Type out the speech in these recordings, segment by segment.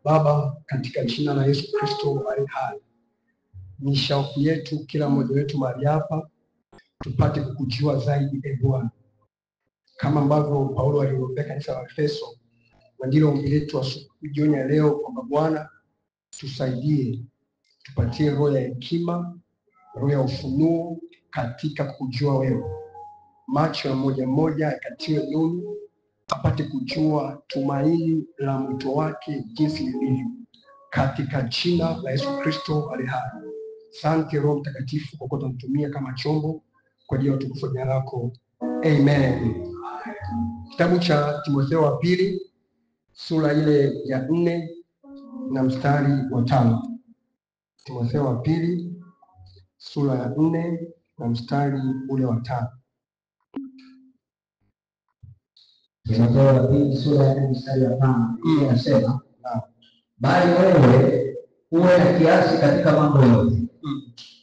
Baba, katika jina la Yesu Kristo aliye hai, ni shauku yetu kila mmoja wetu mahali hapa tupate kukujua zaidi, e Bwana, kama ambavyo Paulo aliombea kanisa la Efeso, na ndilo ombi letu jioni ya leo, kwamba Bwana tusaidie, tupatie roho ya hekima, roho ya ufunuo katika kujua wewe. Macho ya mmoja mmoja yakatiwe nuru, apate kujua tumaini la mwito wake jinsi lilivyo, katika jina la Yesu Kristo aliye hai. Asante Roho Mtakatifu kwa kuwa tunamtumia kama chombo kwa ajili ya utukufu wa jina lako. Amen. Kitabu cha Timotheo wa pili sura ile ya 4 na mstari wa 5. Timotheo wa pili sura ya 4 na mstari ule wa 5. Timotheo wa pili sura ya 4 mstari wa 5 inasema, bali wewe uwe na kiasi katika mambo yote,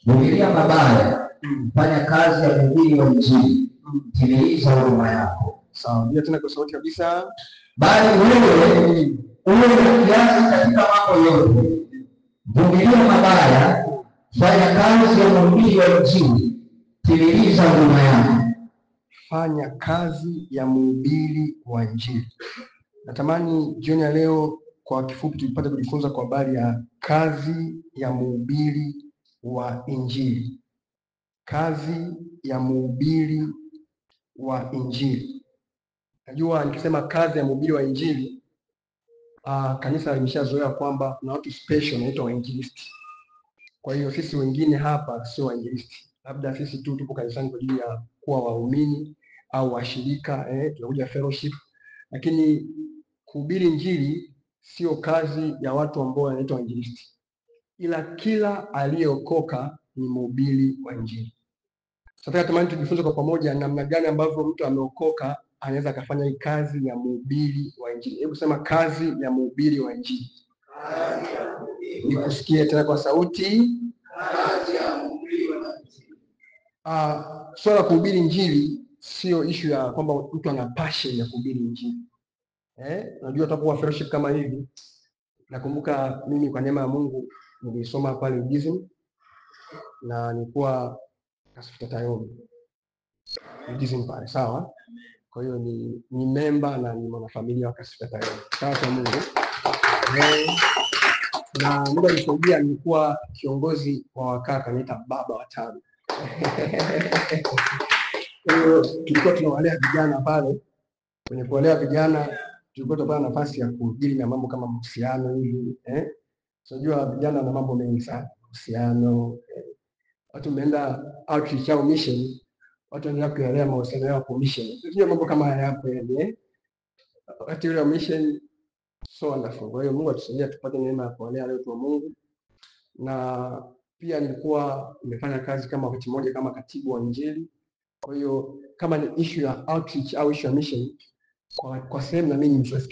vumilia mabaya, fanya kazi ya mhubiri wa Injili, timiliza huduma yako. Sawa, ndio tena kwa sauti kabisa. Bali wewe uwe na kiasi katika mambo yote, vumilia mabaya, fanya kazi ya mhubiri wa Injili, timiliza huduma yako. Fanya kazi ya mhubiri wa Injili. Natamani jioni ya leo kwa kifupi tupate kujifunza kwa habari ya kazi ya mhubiri wa Injili. Kazi ya mhubiri wa Injili. Najua nikisema kazi ya mhubiri wa Injili, kanisa limeshazoea kwamba kuna watu special wanaitwa wainjilisti. Kwa hiyo sisi wengine hapa sio wainjilisti. Labda sisi tu tupo kanisani kwa ajili ya kuwa waumini au washirika, tunakuja fellowship. Lakini kuhubiri Injili sio kazi ya watu ambao wanaitwa wainjilisti. Ila kila aliyeokoka ni mhubiri wa Injili. Sasa natamani tujifunze kwa pamoja namna gani ambavyo mtu ameokoka anaweza akafanya hii kazi ya mhubiri wa Injili. Hebu sema kazi ya mhubiri wa Injili. Nikusikie tena kwa sauti. Kazi ya mhubiri wa Injili. Swala la kuhubiri Injili sio issue ya kwamba mtu ana passion ya kuhubiri Injili. Unajua tutakuwa fellowship kama hivi. Nakumbuka mimi kwa neema ya Mungu nilisoma pale Udizim na nilikuwa Kasuta Tayomi. Udizim pale, sawa? Kwa hiyo ni member na ni mwanafamilia wa Kasuta Tayomi. Sawa kwa Mungu. Na Mungu alisaidia, nilikuwa kiongozi wa wakaka, naita baba wa tawi. Kwa hiyo tulikuwa tunawalea vijana pale. Kwenye kuwalea vijana tulikuwa tunapata nafasi ya kujadili na mambo kama mahusiano hivi, unajua vijana na mambo mengi sana, mahusiano, watu wameenda outreach au mission, watu wanaenda kuelea mahusiano yao kwa mission. Unajua mambo kama haya hapo wakati ule wa mission so wonderful. Kwa hiyo Mungu atusaidie tupate neema ya kuwalea leo wa Mungu. Na pia nilikuwa nimefanya kazi kama wakati mmoja kama katibu wa Injili. Kwa hiyo kama ni issue ya outreach au issue ya mission, kwa sehemu na mimi mzoefu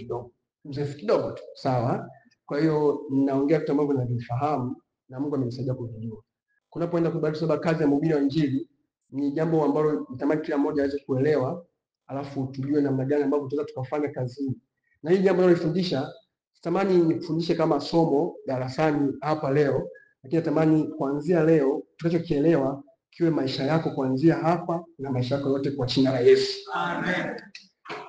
kidogo tu, sawa? Kwa hiyo ninaongea vitu ambavyo ninavifahamu na Mungu amenisaidia kujua. Kunapoenda kubariki sababu kazi ya mhubiri wa Injili ni jambo ambalo nitamani kila mmoja aweze kuelewa, alafu tujue namna gani ambavyo tunaweza tukafanya kazi hii. Na hii jambo nalofundisha, sitamani nifundishe kama somo darasani hapa leo, lakini natamani kuanzia leo tunachokielewa kiwe maisha yako kuanzia hapa na maisha yako yote kwa jina la Yesu. Amen.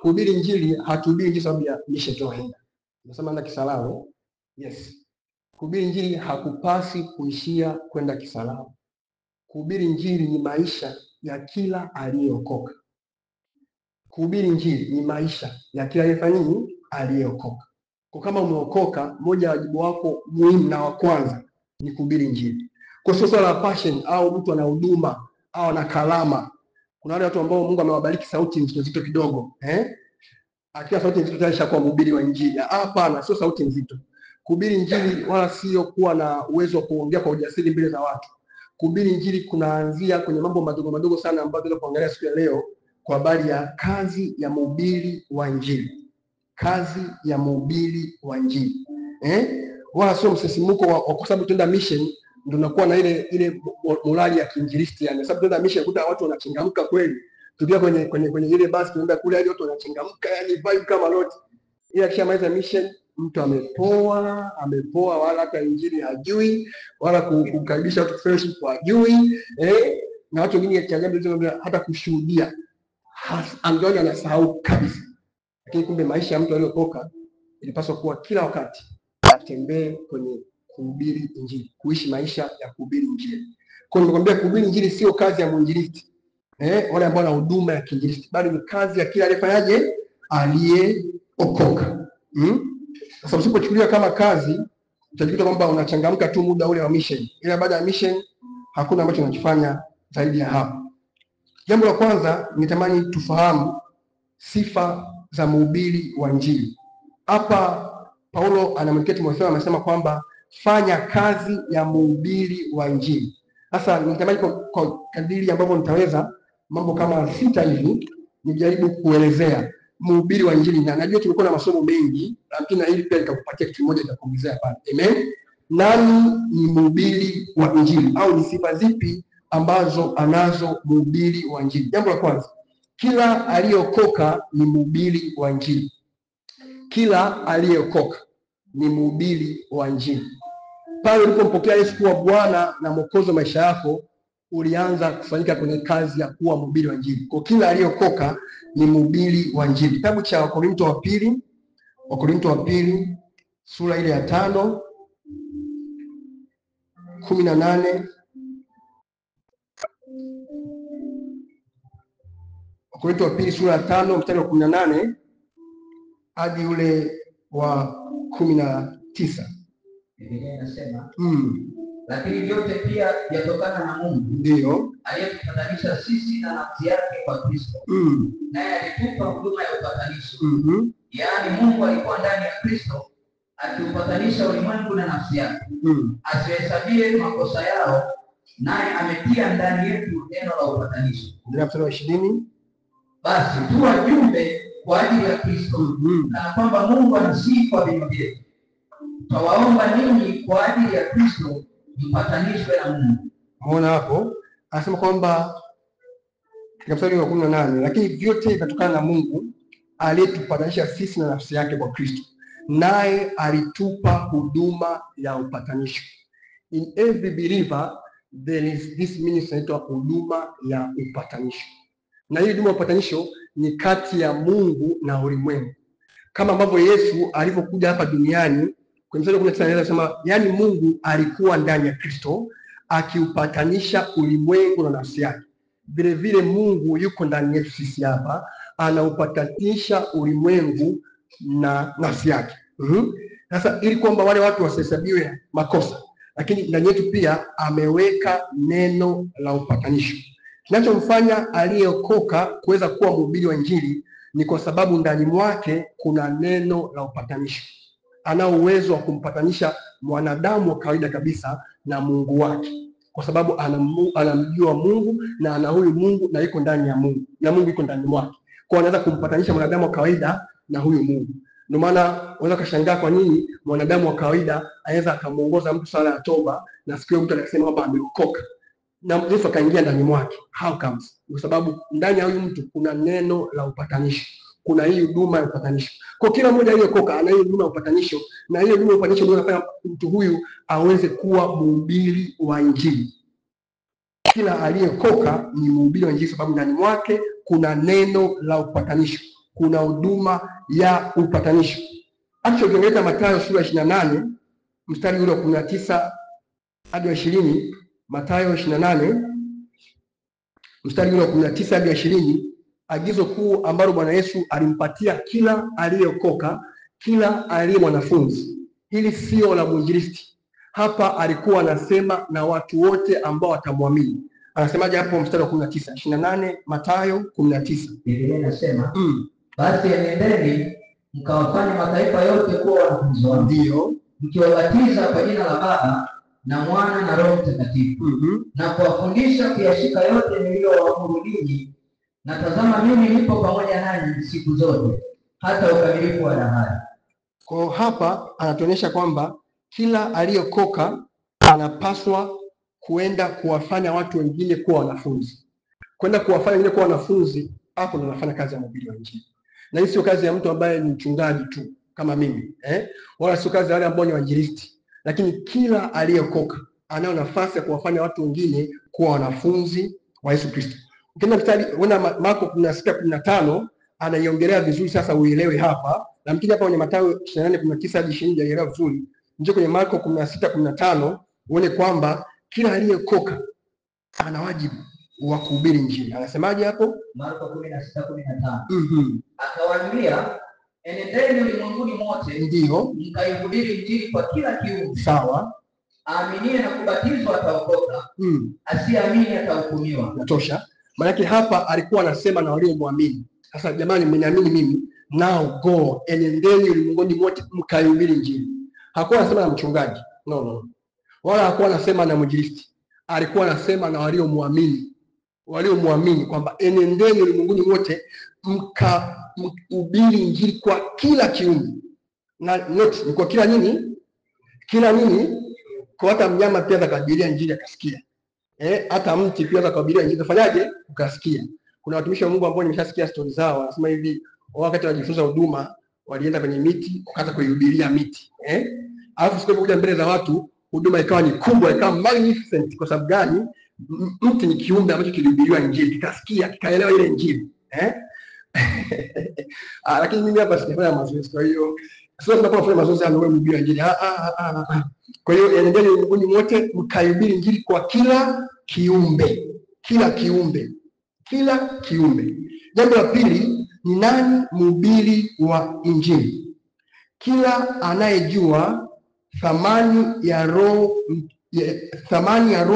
Kuhubiri Injili, hatuhubiri Injili sababu ya mission tunaenda. Nasema na Kisarawe. Yes. Kuhubiri Injili hakupasi kuishia kwenda Kisarawe. Kuhubiri Injili ni maisha ya kila aliyeokoka. Kuhubiri Injili ni maisha ya kila aliyeokoka. Kwa kama umeokoka, moja ya wajibu wako muhimu na wa kwanza ni kuhubiri Injili. Kwa sio swala la passion au mtu ana huduma au ana kalama. Kuna wale watu ambao Mungu amewabariki sauti nzito kidogo, akiwa sauti nzito tayari shakuwa mhubiri wa Injili. Hapana, sio sauti nzito. Kuhubiri Injili wala sio kuwa na uwezo wa kuongea kwa ujasiri mbele za watu. Kuhubiri Injili kunaanzia kwenye mambo madogo sana ambayo tunataka kuangalia siku ya leo kwa habari ya kazi ya mhubiri wa Injili. Kazi ya mhubiri wa Injili. Wala sio msisimuko kwa sababu tunaenda mission ndio nakuwa na ile morali ya kiinjilisti, yani sababu tunaenda mission kuta watu wanachangamka kweli. Tukia kwenye ile basi tunaenda kule hadi watu wanachangamka, yani vibe kama lote. Ila kisha maliza mission mtu amepoa, wala hata injili hajui, wala kukaribisha watu fellowship hajui, na watu wengine hata kushuhudia angeona anasahau kabisa. Lakini kumbe maisha ya mtu aliyokoka ilipaswa kuwa kila wakati atembee kwenye kuhubiri injili, kuishi maisha ya kuhubiri injili. Kwa hiyo nimekwambia kuhubiri injili sio kazi ya mwinjilisti, wale ambao wana huduma ya kiinjilisti, bali ni kazi ya kila aliyefanyaje, aliyeokoka. Sasa usipochukulia kama kazi, utajikuta kwamba unachangamka tu muda ule wa mission, ila baada ya mission hakuna ambacho unachofanya zaidi ya hapo. Jambo la kwanza nitamani tufahamu sifa za mhubiri wa injili. Hapa Paulo anamwelekea Timotheo, amesema kwamba fanya kazi ya mhubiri wa injili. Sasa nitamani kwa kadiri ambavyo nitaweza, mambo kama 6 hivi nijaribu kuelezea mhubiri wa injili. Na najua tulikuwa na masomo mengi, lakini hili pia nitakupatia kitu kimoja nitakuongezea pale. Amen. Nani ni mhubiri wa injili, au ni sifa zipi ambazo anazo mhubiri wa injili? Jambo la kwanza, kila aliyeokoka ni mhubiri wa injili. Kila aliyeokoka ni mhubiri wa injili. Pale ulipompokea Yesu kuwa Bwana na Mwokozi wa maisha yako, ulianza kufanyika kwenye kazi ya kuwa mhubiri wa injili. Kwa kila aliyeokoka ni mhubiri wa injili. Kitabu cha Wakorintho wa pili sura ile ya 5 18, Wakorintho wa pili sura ya 5 mstari wa 18 hadi ule wa 19. Biblia inasema lakini vyote pia vyatokana na Mungu, ndio aliyetupatanisha sisi na nafsi yake kwa Kristo. Naye alitupa huduma ya upatanisho. Yaani Mungu alikuwa ndani ya Kristo akiupatanisha ulimwengu na nafsi yake, asihesabie makosa yao, naye ametia ndani yetu neno la upatanisho. Ndio mstari wa 20. Basi tu wajumbe kwa ajili ya Kristo, na kwamba Mungu anasihi kwa vinywa vyetu. Twawaomba ninyi kwa ajili ya Kristo mpatanishwe na Mungu. Umeona hapo? Anasema kwamba katika mstari wa 18, lakini vyote vinatokana na Mungu aliyetupatanisha sisi na nafsi yake kwa Kristo, naye alitupa huduma ya upatanisho. In every believer there is this ministry inaitwa huduma ya upatanisho. Na hii huduma ya upatanisho ni kati ya Mungu na ulimwengu. Kama ambavyo Yesu alivyokuja hapa duniani, kwa mstari wa 19 anasema, yani Mungu alikuwa ndani ya Kristo akiupatanisha ulimwengu na nafsi yake. Vile vile Mungu yuko ndani yetu sisi hapa, anaupatanisha ulimwengu na nafsi yake. Sasa ili kwamba wale watu wasihesabiwe makosa, lakini ndani yetu pia ameweka neno la upatanisho. Kinachomfanya aliyeokoka kuweza kuwa mhubiri wa injili ni kwa sababu ndani mwake kuna neno la upatanisho. Ana uwezo wa kumpatanisha mwanadamu wa kawaida kabisa na Mungu wake, kwa sababu anamjua Mungu na ana huyu Mungu na yuko ndani ya Mungu na Mungu yuko ndani mwake. Kwa hiyo anaweza kumpatanisha mwanadamu wa kawaida na huyu Mungu. Ndio maana unaweza kushangaa kwa nini mwanadamu wa kawaida anaweza akamuongoza mtu sala ya toba na siku hiyo mtu akasema kwamba ameokoka na Yesu akaingia ndani mwake. How comes? Kwa sababu ndani ya huyu mtu kuna neno la upatanisho, kuna hii huduma ya upatanisho. Kwa kila mmoja aliyeokoka ana hii huduma ya upatanisho, na hiyo huduma ya upatanisho ndio inafanya mtu huyu aweze kuwa mhubiri wa injili. Kila aliyeokoka ni mhubiri wa injili, sababu ndani mwake kuna neno la upatanisho, kuna huduma ya upatanisho. Actually ukiangalia Mathayo sura 28 mstari ule wa 19 hadi 20, Mathayo 28 mstari ule wa 19 hadi 20, agizo kuu ambalo Bwana Yesu alimpatia kila aliyeokoka, kila aliye mwanafunzi. Hili sio la mwinjilisti. Hapa alikuwa anasema na watu wote ambao watamwamini. Anasemaje hapo mstari wa 19? 28 Mathayo 19. Biblia inasema, basi enendeni mkawafanye mataifa yote kuwa wanafunzi wangu. Ndio. Mkiwabatiza kwa jina la Baba na Mwana na Roho Mtakatifu, na kuwafundisha kuyashika yote niliyowaamuru ninyi, na tazama mimi nipo pamoja nanyi siku zote hata ukamilifu wa dahari. Kwa hapa anatuonyesha kwamba kila aliyeokoka anapaswa kuenda kuwafanya watu wengine kuwa wanafunzi. Kwenda kuwafanya wengine kuwa wanafunzi, hapo ndo anafanya kazi ya mhubiri wa injili. Na hii sio kazi ya mtu ambaye ni mchungaji tu. kama mimi wala sio kazi ya wale ambao ni wainjilisti, lakini kila aliyeokoka anayo nafasi ya kuwafanya watu wengine kuwa wanafunzi wa Yesu Kristo. Ukienda mstari unaona Marko 16:15 anaiongelea vizuri, sasa uelewe hapa, na mkija hapa kwenye Mathayo 28:19 hadi 20 uelewe vizuri. Njoo kwenye Marko 16:15 uone kwamba kila aliyeokoka ana wajibu wa kuhubiri Injili. Anasemaje hapo? Marko 16:15. Akawaambia, enendeni ulimwenguni mote, ndio mkaihubiri Injili kwa kila kiumbe. Sawa. Aaminie na kubatizwa ataokoka, asiamini atahukumiwa. Natosha. Maana hapa alikuwa anasema na waliomwamini. Sasa jamani, mmeniamini mimi, now go, enendeni ulimwenguni mote mkaihubiri Injili. Hakuwa anasema na mchungaji, no. Wala hakuwa anasema na mwinjilisti. Alikuwa anasema na waliomwamini kwamba enendeni ulimwenguni mote mkahubiri Injili kwa kila kiumbe. Na note ni kwa kila nini? Kila nini? Kwa hata mnyama pia atakabiria Injili akasikia. Hata mti pia atakabiria Injili afanyaje? Ukasikia. Kuna watumishi wa Mungu ambao nimeshasikia stories zao, wanasema hivi, wakati wanajifunza huduma walienda kwenye miti wakaanza kuihubiria miti. Alafu siku kuja mbele za watu huduma ikawa ni kubwa, ikawa magnificent. Kwa sababu gani? Mti ni kiumbe ambacho kilihubiriwa Injili, kikasikia, kikaelewa ile Injili. Lakini mimi hapa sijafanya mazoezi, kwa hiyo sio tunapaswa kufanya mazoezi ya wewe mhubiri Injili. Kwa hiyo enendeni ulimwenguni mote mkaihubiri Injili kwa kila kiumbe. Kila kiumbe. Jambo la pili, ni nani mhubiri wa Injili? Kila anayejua thamani ya roho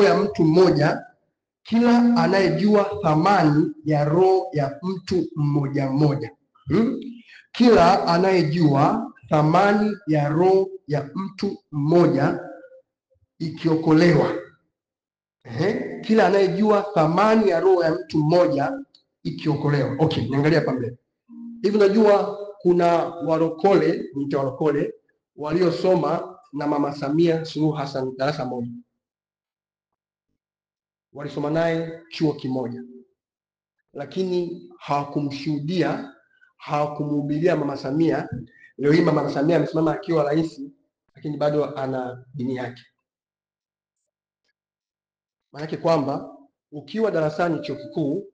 ya mtu mmoja. Kila anayejua thamani ya roho ya mtu mmoja mmoja. Kila anayejua thamani ya roho ya mtu mmoja ikiokolewa. Kila anayejua thamani ya roho ya mtu mmoja ikiokolewa. Okay, niangalia hapa mbele. Hivi unajua kuna warokole waliosoma na Mama Samia Suluhu Hassan darasa moja. Walisoma naye chuo kimoja. Lakini hawakumshuhudia, hawakumhubiria Mama Samia. Leo hii Mama Samia amesimama akiwa rais, lakini bado ana dini yake. Maana kwamba ukiwa darasani chuo kikuu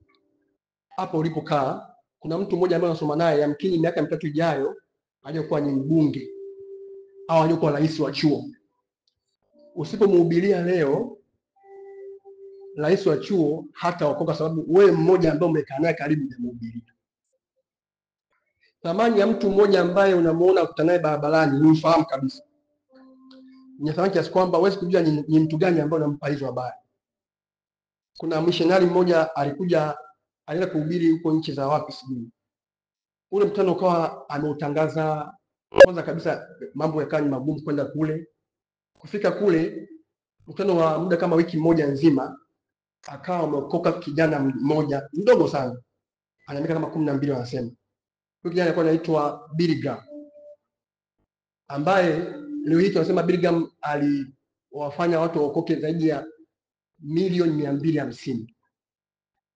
hapo ulipokaa, kuna mtu mmoja ambaye unasoma naye, yamkini miaka 3 ijayo aliyokuwa ni mbunge au aliyokuwa rais wa chuo. Usipomhubiria leo rais wa chuo hata wakoka, sababu wewe mmoja ambaye umekaa naye karibu hujamhubiria. Thamani ya mtu mmoja ambaye unamuona ukutanaye barabarani, unamfahamu kabisa, ni thamani kiasi kwamba huwezi kujua ni mtu gani ambaye unampa hizo habari. Kuna missionary mmoja alienda kuhubiri huko nchi za wapi sijui. Ule mkutano ukawa ameutangaza, kwanza kabisa mambo yakawa ni magumu kwenda kule. Kufika kule, mkutano wa muda kama wiki moja nzima, akawa ameokoka kijana mmoja mdogo sana, ana miaka kama 12 wanasema. Huyo kijana alikuwa anaitwa Billy Graham, ambaye leo hii tunasema Billy Graham aliwafanya watu waokoke zaidi ya milioni 250.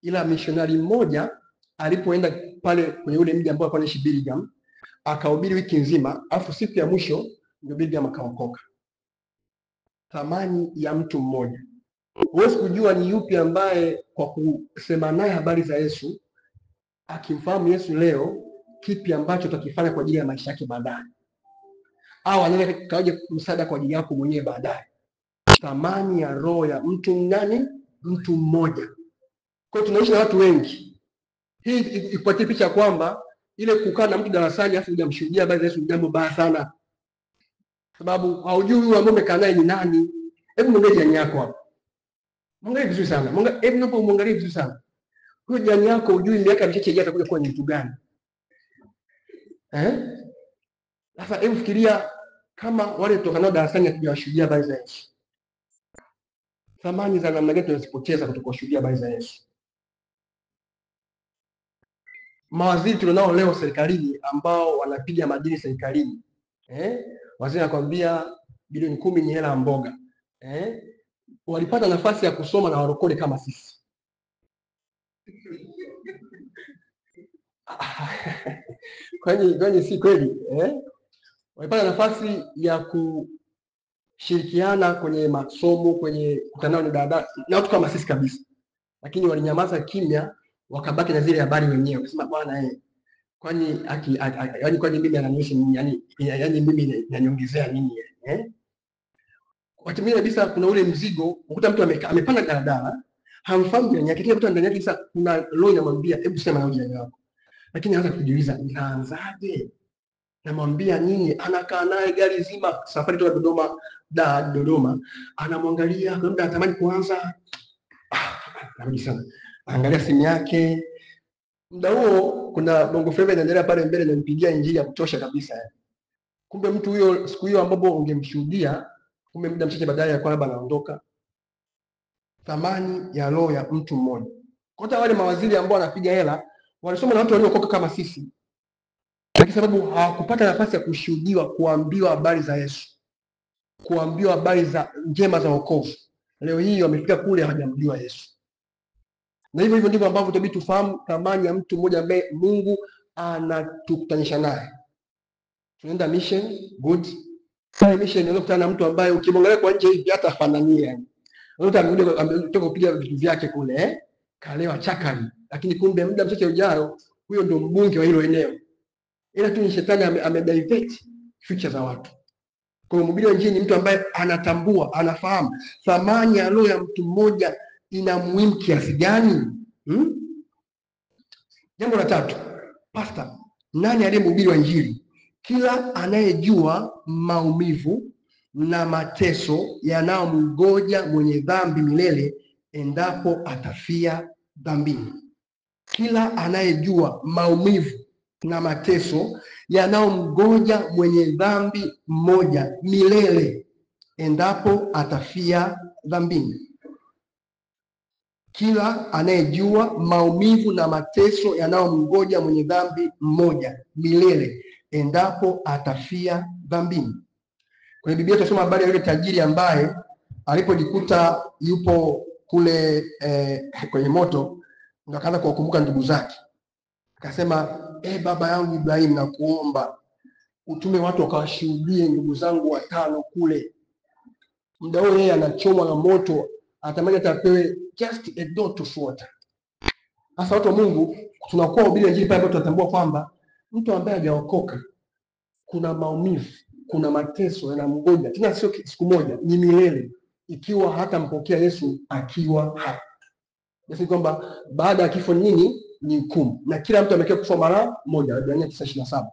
Ila missionary mmoja alipoenda pale kwenye ule mji ambao alikuwa anaishi Billy Graham, akahubiri wiki nzima, afu siku ya mwisho ndio Billy Graham akaokoka. Thamani ya mtu mmoja. Huwezi kujua ni yupi ambaye kwa kusema naye habari za Yesu, akimfahamu Yesu leo, kipi ambacho utakifanya kwa ajili ya maisha yake baadaye, au anaweza kaje msaada kwa ajili yako mwenyewe baadaye. Thamani ya roho ya mtu nani? Mtu mmoja. Kwa hiyo tunaishi na watu wengi. Hii ikupatie picha kwamba ile kukaa na mtu darasani afu hujamshuhudia habari za Yesu ni jambo baya sana, sababu haujui huyu ambaye umekaa naye ni nani. Hebu mwangalie jirani yako hapo, mwangalie vizuri sana, hebu napo muangalie vizuri sana. Huyo jirani yako hujui miaka michache ijayo atakuja kuwa ni mtu gani. Sasa hebu fikiria kama wale tutokanao darasani hatujawashuhudia habari za Yesu. Thamani za namna gani tunazipoteza kutokoshuhudia habari za Yesu. Mawaziri tulionao leo serikalini ambao wanapiga madini serikalini, waziri anakuambia bilioni 10 ni hela mboga. Walipata nafasi ya kusoma na warokole kama sisi. Kwani si kweli? walipata nafasi ya kushirikiana kwenye masomo, kwenye kutana na dada na watu kama sisi kabisa, lakini walinyamaza kimya, wakabaki na zile habari wenyewe, wakasema bwana kwani kwani mimi ananiishi nini? Yani mimi inaniongezea nini? Wakati mwingine kabisa kuna ule mzigo, ukuta mtu amepanda daladala, hamfahamu jirani yake, kila mtu ndani yake sasa kuna roho inamwambia hebu sema na jirani wako, lakini anaanza kujiuliza ninaanzaje? Namwambia nini? Anakaa naye gari zima, safari toka Dodoma, anamwangalia, labda anatamani kuanza kabisa, angalia simu yake. Muda huo kuna Bongo Flava inaendelea pale mbele, inampigia injili ya kutosha kabisa. Kumbe mtu huyo siku hiyo ambapo ungemshuhudia, kumbe muda mchache baadaye alikuwa labda anaondoka. Thamani ya roho ya mtu mmoja. Kwa wale mawaziri ambao wanapiga hela walisoma na watu waliokoka kama sisi, lakini sababu hawakupata nafasi ya kushuhudiwa, kuambiwa habari za Yesu, kuambiwa habari za njema za wokovu, leo hii wamefika kule hawajamjua Yesu. Na hivyo ndivyo ambavyo tutabidi tufahamu thamani ya mtu mmoja ambaye Mungu anatukutanisha naye. Tunaenda mission, good. Sasa mission inaweza kukutana na mtu ambaye ukimwangalia kwa nje hivi hata afananie yani. Unaweza ametoka kupiga vitu vyake kule, kalewa chakali, lakini kumbe muda mchache ujao huyo ndio mbunge wa hilo eneo. Ila tu ni shetani amedivert future za watu. Kwa hiyo mhubiri wa Injili ni mtu ambaye anatambua, anafahamu thamani ya roho ya mtu mmoja ina muhimu kiasi gani. Jambo la tatu, pastor, nani aliye mhubiri wa Injili? Kila anayejua maumivu na mateso yanayomngoja mwenye dhambi milele endapo atafia dhambini. Kila anayejua maumivu na mateso yanayomngoja mwenye dhambi mmoja milele endapo atafia dhambini. Kila anayejua maumivu na mateso yanayomngoja mwenye dhambi mmoja milele endapo atafia dhambini. Kwenye Biblia tunasoma habari ya yule tajiri ambaye alipojikuta yupo kule kwenye moto, ndio akaanza kuwakumbuka ndugu zake. Akasema, baba yangu Ibrahim, nakuomba utume watu wakawashuhudie ndugu zangu 5 kule. Muda huo yeye anachomwa na moto, atamani atapewe just a drop of water. Sasa watu wa Mungu tunakuwa ubiri Injili pale ambapo tunatambua kwamba mtu ambaye hajaokoka kuna maumivu, kuna mateso yanamngoja, tena sio siku moja, ni milele, ikiwa hata mpokea Yesu akiwa hapa. Basi kwamba baada ya kifo nini? Ni hukumu. Na kila mtu amekaa kufa mara moja, Waebrania 9:27.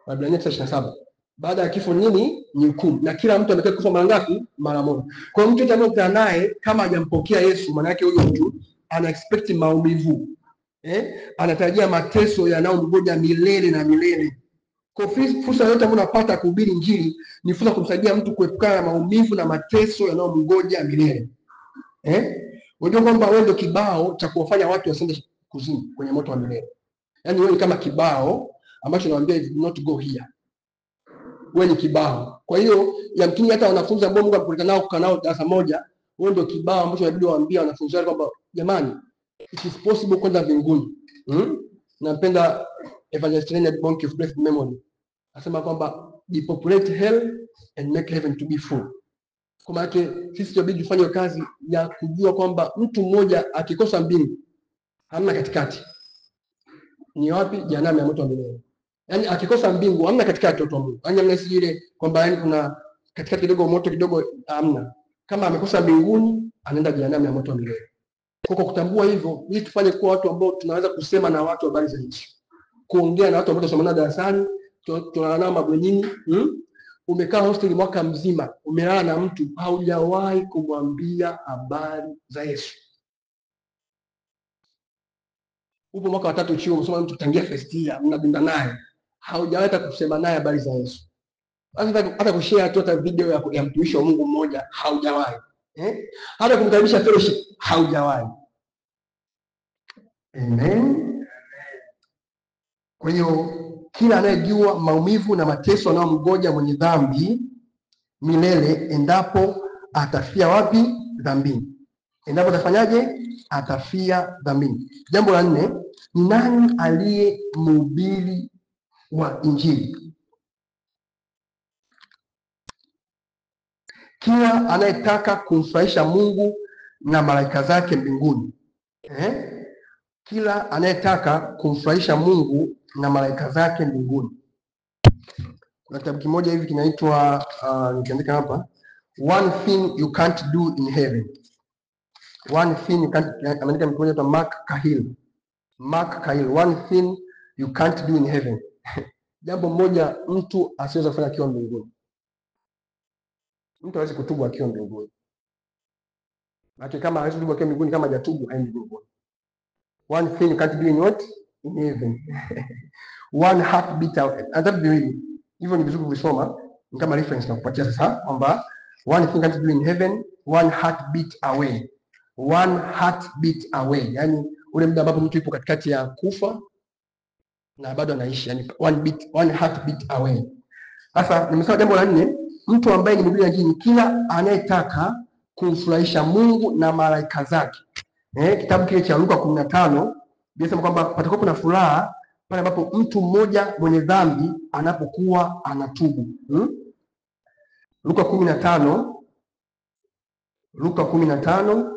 Waebrania 9:27. Baada ya kifo nini? Ni hukumu. Na kila mtu amekaa kufa mara ngapi? Mara moja. Kwa hiyo mtu yote anayekutana naye kama hajampokea Yesu, maana yake huyo mtu ana expect maumivu. Anatarajia mateso yanayomngoja milele na milele. Kwa fursa yote ambayo unapata kuhubiri Injili ni fursa kumsaidia mtu kuepukana na maumivu na mateso yanayomngoja milele. Unajua kwamba wewe ndio kibao cha kuwafanya watu wasende kuzimu kwenye moto wa milele. Yaani wewe ni kama kibao ambacho naambia not go here. Wewe ni kibao. Kwa hiyo yamkini hata wanafunzi ambao Mungu amepeleka nao kukaa nao darasa moja, wewe ndio kibao ambacho inabidi waambie wanafunzi wao kwamba jamani, it is possible kwenda mbinguni. Napenda Evangelist Leonard Bonke of blessed memory. Anasema kwamba depopulate hell and make heaven to be full. Kwa maana sisi tunabidi tufanye kazi ya kujua kwamba mtu mmoja akikosa mbingu hamna katikati. Ni wapi? Jehanamu ya moto wa milele. Yaani akikosa mbingu hamna katikati watu wa Mungu. Yaani mnasi ile kwamba yani kuna katikati kidogo moto kidogo, hamna. Kama amekosa mbinguni anaenda jehanamu ya moto wa milele. Kwa kutambua hivyo, ili tufanye kuwa watu ambao tunaweza kusema na watu habari za Yesu. Kuongea na watu ambao tunasomana darasani, tunalala nao mabwenini, umekaa hostel mwaka mzima, umelala na mtu haujawahi kumwambia habari za Yesu. Upo mwaka wa 3 chuo, umesoma mtu tangia first year, mnabunda naye, haujawahi hata kusema naye habari za Yesu. Hata kushare tu hata video ya mtumishi wa Mungu mmoja haujawahi. Hata kumkaribisha fellowship haujawahi. Amen. Kwa hiyo kila anayejua maumivu na mateso yanayomngoja mwenye dhambi milele endapo atafia wapi? Dhambini. Endapo atafanyaje? Atafia dhambini. Jambo la 4, ni nani aliye mhubiri wa Injili? kila anayetaka kumfurahisha Mungu na malaika zake mbinguni. Kila anayetaka kumfurahisha Mungu na malaika zake mbinguni. Kuna kitabu kimoja hivi kinaitwa nikiandika hapa, One Thing You Can't Do in Heaven. One Thing You Can't, ameandika mtu mmoja Mark Cahill. One Thing You Can't Do in Heaven. Jambo moja mtu asiweza kufanya akiwa mbinguni. Mtu hawezi kutubu akiwa mbinguni. Lakini kama hawezi kutubu akiwa mbinguni, kama hajatubu haendi mbinguni. One thing you can't do in what? In heaven. One heartbeat away. Hata viwili. Hivyo ni vizuri kuvisoma ni kama reference na kupatia sasa kwamba one thing you can't do in heaven, one heartbeat away. One heartbeat away. Yaani ule muda ambapo mtu yupo katikati ya kufa na bado anaishi, yani one heartbeat away. Sasa nimesema jambo la 4, mtu ambaye ni Biblia nyingine, kila anayetaka kumfurahisha Mungu na malaika zake. Kitabu kile cha Luka 15 inasema kwamba patakuwa na furaha pale ambapo mtu mmoja mwenye dhambi anapokuwa anatubu. Luka 15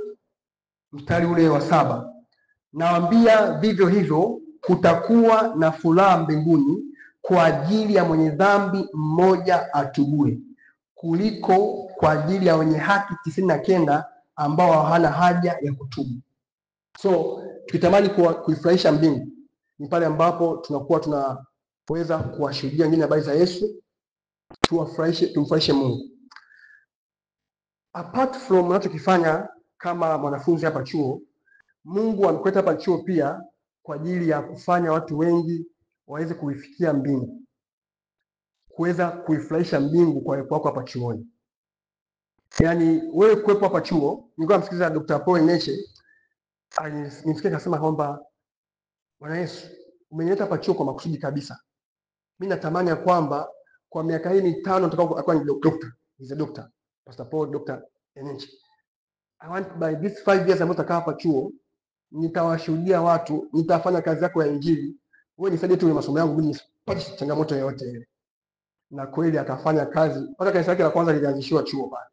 mstari ule wa 7. Nawaambia vivyo hivyo kutakuwa na furaha mbinguni kwa ajili ya mwenye dhambi mmoja atubue, kuliko kwa ajili ya wenye haki 99 ambao hawana haja ya kutubu. So tukitamani kuifurahisha mbingu ni pale ambapo tunakuwa tunaweza kuwashuhudia wengine habari za Yesu, tumfurahishe Mungu. Apart from unachokifanya kama mwanafunzi hapa chuo, Mungu amekuleta hapa chuo pia kwa ajili ya kufanya watu wengi waweze kuifikia mbingu, kuweza kuifurahisha mbingu kwa uwepo wako hapa chuoni. Yaani wewe kuwepo hapa chuo, nilikuwa namsikiliza Dr. Paul Neche, nimsikia akasema kwamba Bwana Yesu, umenileta hapa chuo kwa makusudi kabisa. Mimi natamani ya kwamba kwa miaka hii 5 nitakapokuwa ni doctor, is a doctor, Pastor Paul Dr. Neche. I want by this 5 years ambayo nitakaa hapa chuo, nitawashuhudia watu, nitafanya kazi yako ya injili. Wewe nisaidie tu masomo yangu ili nisipate changamoto yoyote ile. Na kweli akafanya kazi. Mpaka kanisa lake la kwanza lilianzishiwa chuo pale.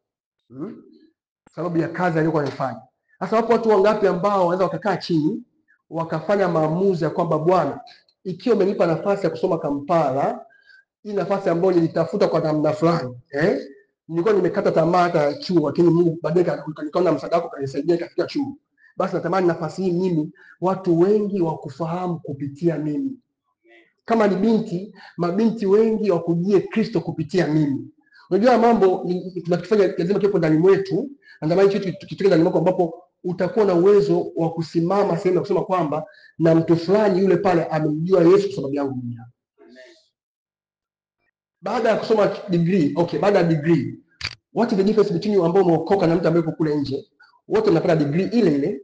Sababu ya kazi aliyokuwa anafanya. Sasa wapo watu wangapi ambao wanaweza wakakaa chini wakafanya maamuzi ya kwamba Bwana, ikiwa umenipa nafasi ya kusoma Kampala, hii nafasi ambayo nilitafuta kwa namna fulani, nilikuwa nimekata tamaa hata chuo, lakini Mungu baadaye nikaona msaada wako kanisaidia ikafika chuo. Basi natamani nafasi hii mimi watu wengi wakufahamu kupitia mimi. Kama ni binti, mabinti wengi wakujie Kristo kupitia mimi. Unajua mambo tunakifanya lazima kipo ndani mwetu, na ndani yetu tukitoka ndani mwako ambapo utakuwa na uwezo wa kusimama sehemu na kusema kwamba na mtu fulani yule pale amemjua Yesu kwa sababu yangu mimi. Baada ya kusoma degree, baada ya degree, what is the difference between you ambao umeokoka na mtu ambaye yuko kule nje? Wote mnapata degree ile ile,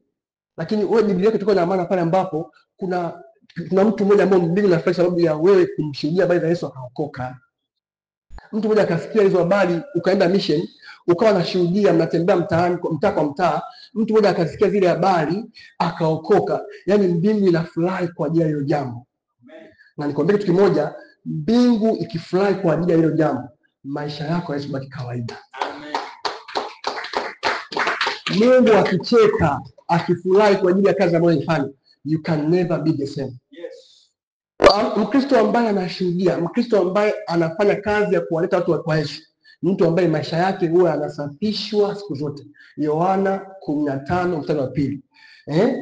lakini wewe degree yako itakuwa na maana pale ambapo kuna mtu mmoja ambaye mbingu inafurahi sababu ya wewe kumshuhudia habari za Yesu akaokoka. Mtu mmoja akasikia hizo habari, ukaenda mission, ukawa unashuhudia, mnatembea mtaani, mtaa kwa mtaa, mtu mmoja akasikia zile habari akaokoka. Yaani mbingu inafurahi kwa ajili ya hilo jambo. Na nikwambia kitu kimoja, mbingu ikifurahi kwa ajili ya hilo jambo, maisha yako hayabaki kawaida. Mungu akicheka, akifurahi kwa ajili ya kazi ambayo unafanya, you can never be the same. Mkristo ambaye anashuhudia, Mkristo ambaye anafanya kazi ya kuwaleta watu kwa Yesu, mtu ambaye maisha yake huwa yanasafishwa siku zote. Yohana 15 mstari wa 2.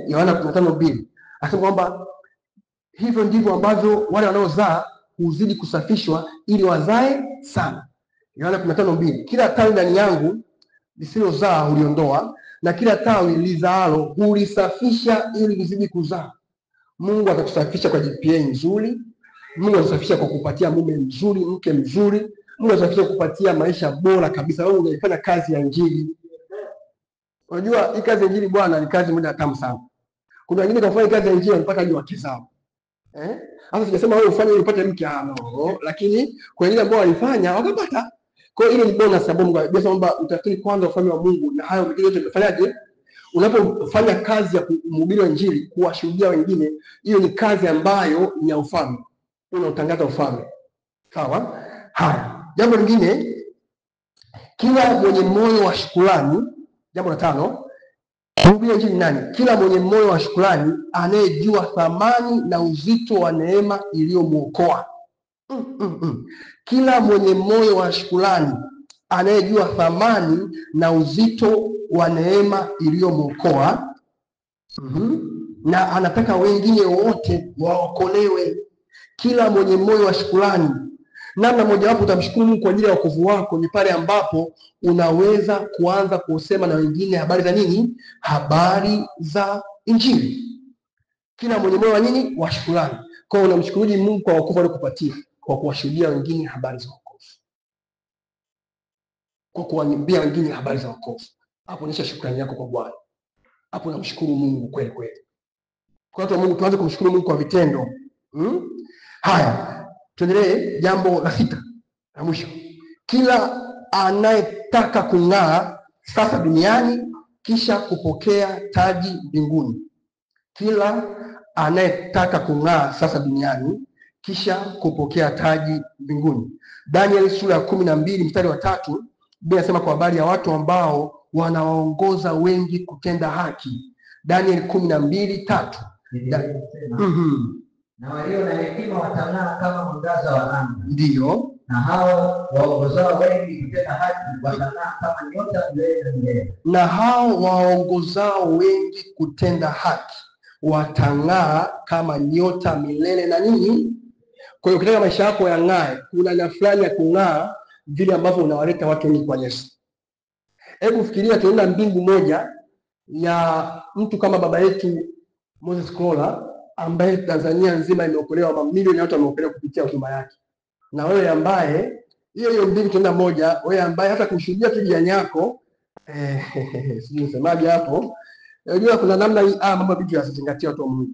Yohana 15:2. Anasema kwamba hivyo ndivyo ambavyo wale wanaozaa huzidi kusafishwa ili wazae sana. Yohana 15:2. Kila tawi ndani yangu lisilozaa huliondoa, na kila tawi lizaalo hulisafisha ili lizidi kuzaa. Mungu atakusafisha kwa GPA nzuri. Mungu atakusafisha kwa kupatia mume mzuri, mke mzuri. Mungu atakusafisha kupatia maisha bora kabisa. Wewe unaifanya kazi ya injili. Unajua hii kazi ya injili bwana ni kazi moja tamu sana. Kuna wengine kafanya kazi ya injili wanapata hadi wake zao. Hata sijasema wewe ufanye ili upate mke lakini kwa wengine ambao walifanya wakapata. Kwa hiyo ile ni bonus ya Mungu. Basi kwamba utafikiri kwanza ufanye wa Mungu na hayo mengine yote umefanyaje? Unapofanya kazi ya kuhubiri injili, kuwashuhudia wengine, hiyo ni kazi ambayo ni ya ufalme. Unatangaza ufalme. Sawa? Haya. Jambo lingine, Kila mwenye moyo wa shukrani, jambo la 5, mhubiri Injili nani? Kila mwenye moyo wa shukrani anayejua thamani na uzito wa neema iliyomwokoa. Kila mwenye moyo wa shukrani anayejua thamani na uzito wa neema iliyomwokoa, na anataka wengine wote waokolewe. Kila mwenye moyo wa shukrani. Namna mojawapo utamshukuru Mungu kwa ajili ya wokovu wako ni pale ambapo unaweza kuanza kusema na wengine habari za nini? Habari za Injili. Kila mwenye moyo wa nini? Wa shukrani. Kwa hiyo unamshukuru Mungu kwa wokovu aliokupatia, kwa kuwashuhudia wengine habari za wokovu, kwa kuwaambia wengine habari za wokovu. Hapo onyesha shukrani yako kwa Bwana. Hapo unamshukuru Mungu kweli kweli. Kwa watu wa Mungu, tuanze kumshukuru Mungu kwa vitendo. Haya, tuendelee. Jambo la 6 la mwisho. Kila anayetaka kung'aa sasa duniani kisha kupokea taji mbinguni. Kila anayetaka kung'aa sasa duniani kisha kupokea taji mbinguni. Danieli sura ya 12 mstari wa 3, Biblia inasema kwa habari ya watu ambao wanawaongoza wengi kutenda haki. Danieli 12:3. Na walio na hekima watang'aa kama mwangaza wa anga. Ndiyo. Na hao waongozao wengi kutenda haki watang'aa kama nyota milele na milele. Na hao waongozao wengi kutenda haki watang'aa kama nyota milele na nini? Kwa hiyo ukitaka maisha yako yang'ae, kuna aina fulani ya kung'aa vile ambavyo unawaleta watu wengi kwa Yesu. Hebu fikiria, tunaenda mbingu moja ya mtu kama baba yetu Moses Kola, ambaye Tanzania nzima imeokolewa, mamilioni ya watu wameokolewa kupitia huduma yake. Na wewe ambaye hiyo mbingu tunaenda moja, wewe ambaye hata kushuhudia tu jirani yako sijui nisemaje hapo. Unajua kuna namna mambo vitu yasizingatia watu wa Mungu.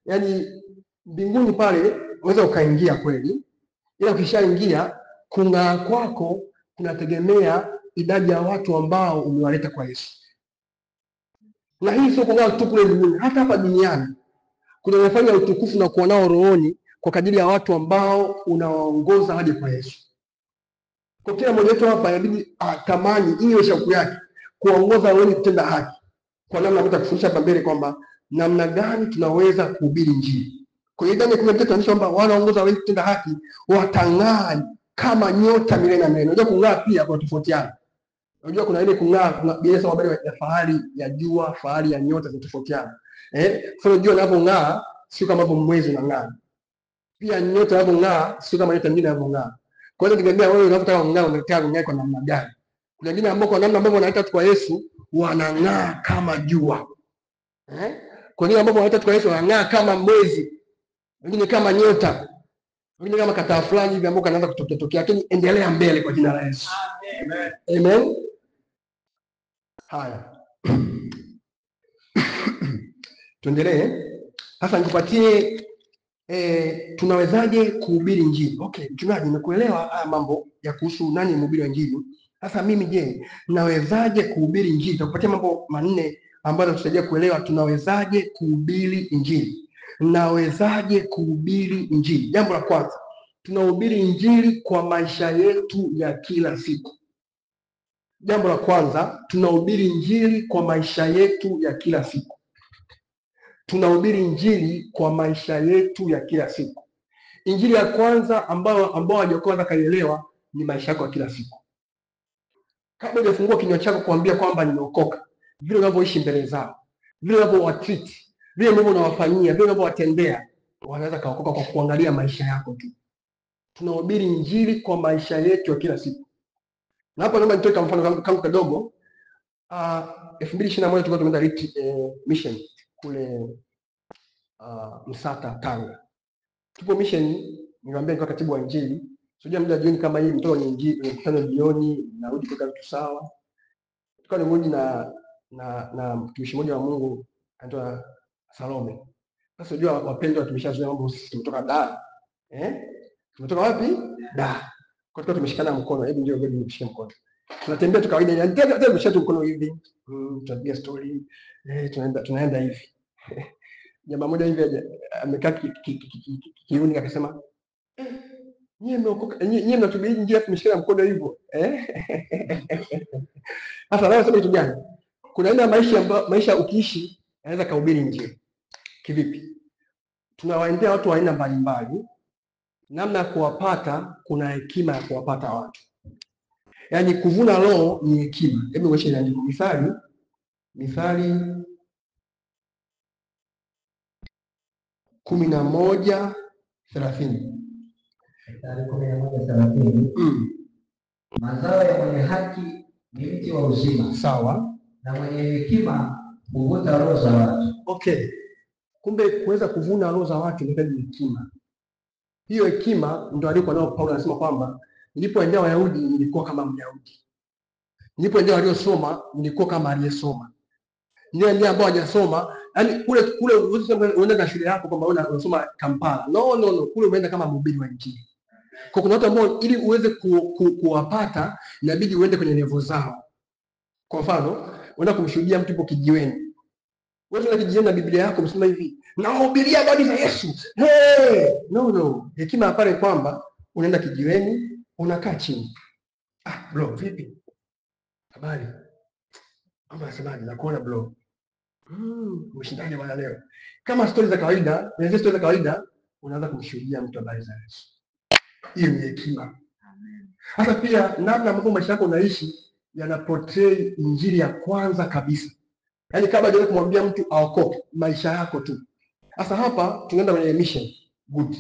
Yaani mbinguni pale unaweza ukaingia kweli, ila ukishaingia kung'aa kwako kunategemea idadi ya watu ambao umewaleta kwa Yesu. Na hii sio kung'aa tu kule mbinguni, hata hapa duniani kuna unafanya utukufu na kuwa nao rohoni kwa kadiri ya watu ambao unawaongoza hadi kwa Yesu. Kwa kila mmoja wetu hapa inabidi atamani, iwe shauku yake kuongoza rohoni kutenda haki, kwa namna ambayo tutakufundisha hapa mbele kwamba namna gani tunaweza kuhubiri Injili. Kwa hiyo Danieli 12 tunaonyesha kwamba wanaongoza wengi kutenda haki watang'aa kama nyota milele na milele. Unajua kung'aa pia kwa tofautiana. Unajua kuna ile kung'aa, kuna Biblia inasema habari ya fahari ya jua, fahari ya nyota zinatofautiana. Kwa jua linapong'aa sio kama hapo mwezi unang'aa. Pia nyota inapong'aa sio kama nyota nyingine inapong'aa. Kwa hiyo tegemea wewe unapotaka kung'aa unataka kung'aa kwa namna gani. Kuna wengine ambao kwa namna ambavyo wanaita kwa Yesu wanang'aa kama jua. Kwa wengine ambao wanaita kwa Yesu wanang'aa kama mwezi. Wengine kama nyota. Wengine kama kataa fulani hivi ambao kanaanza kutokea, lakini endelea mbele kwa jina la Yesu. Amen. Amen. Haya. Tuendelee. Sasa nikupatie tunawezaje kuhubiri Injili? Okay, mchungaji nimekuelewa haya mambo ya kuhusu nani mhubiri wa Injili. Sasa mimi je, nawezaje kuhubiri Injili? Nitakupatia mambo 4 ambayo yatatusaidia kuelewa tunawezaje kuhubiri Injili. Nawezaje kuhubiri Injili? Jambo la kwanza, tunahubiri Injili kwa maisha yetu ya kila siku. Jambo la kwanza, tunahubiri Injili kwa maisha yetu ya kila siku. Tunahubiri Injili kwa maisha yetu ya kila siku. Injili ya kwanza ambao hawajakuwa kaielewa ni maisha yako ya kila siku. Kabla hujafungua kinywa chako kuambia kwamba nimeokoka, vile unavyoishi mbele zao, vile unavyowatreat, vile ambavyo unawafanyia, vile unavyowatendea, wanaweza kaokoka kwa kuangalia maisha yako tu. Tunahubiri Injili kwa maisha yetu ya kila siku. Na hapo naomba nitoe mfano kangu kadogo. 2021 tulikuwa tumeenda mission kule Msata, Tanga. Tupo mission, niwaambia nilikuwa katibu wa Injili. Sijui muda jioni kama hii mtoto ni Injili, mkutano jioni, narudi kwa vitu sawa. Tulikuwa nimudi na mtumishi mmoja wa Mungu anaitwa Salome. Sasa unajua wapendwa, tumeshazoea mambo, sisi tumetoka Dar. Tumetoka wapi? Dar. Kwa hiyo tumeshikana mkono, hebu ndio ngoja nimshike mkono. Tunatembea tu kawaida, ndio tumeshatu mkono hivi. Tunapiga story. Tunaenda hivi. Jamaa mmoja hivi amekaa kiuni akasema, Nyie mnatubiri njia tumeshikana mkono hivyo. Sasa leo sema kitu gani? Kuna aina maisha ukiishi anaweza kuhubiri Injili. Kivipi? Tunawaendea watu wa aina mbalimbali. Namna ya kuwapata, kuna hekima ya kuwapata watu. Yaani kuvuna roho ni hekima. Hebu ngoja niandike Mithali 11:30. Mithali 11:30. Mazao ya mwenye haki ni mti wa uzima. Sawa. Na mwenye hekima huvuta roho za watu. Okay. Kumbe kuweza kuvuna roho za watu inahitaji hekima. Hiyo hekima ndio alikuwa nao Paulo, anasema kwamba nilipoendea Wayahudi nilikuwa kama Myahudi. Nilipoendea waliosoma nilikuwa kama aliyesoma. Ndio ambao hajasoma, yani kule unaenda na shule yako kwamba unasoma Kampala. No, kule umeenda kama mhubiri wa Injili. Kwa kuna watu ambao ili uweze kuwapata inabidi uende kwenye level zao. Kwa mfano, unaenda kumshuhudia mtu yupo kijiweni. Wewe una kijiweni na Biblia yako msema hivi, nawahubiria habari za Yesu. Hey! No. Hekima pale kwamba unaenda kijiweni, unakaa chini. Bro, vipi? Habari. Amba nasemaje? Nakuona bro. Umeshindaje bwana leo? Kama stories za kawaida, unaweza stories za kawaida, unaanza kumshuhudia mtu habari za Yesu. Hiyo ni hekima. Sasa pia namna ambavyo maisha yako unaishi yana portray Injili ya kwanza kabisa. Yaani kabla hujaanza kumwambia mtu aokoke, maisha yako tu. Sasa hapa tunaenda kwenye mission. Good.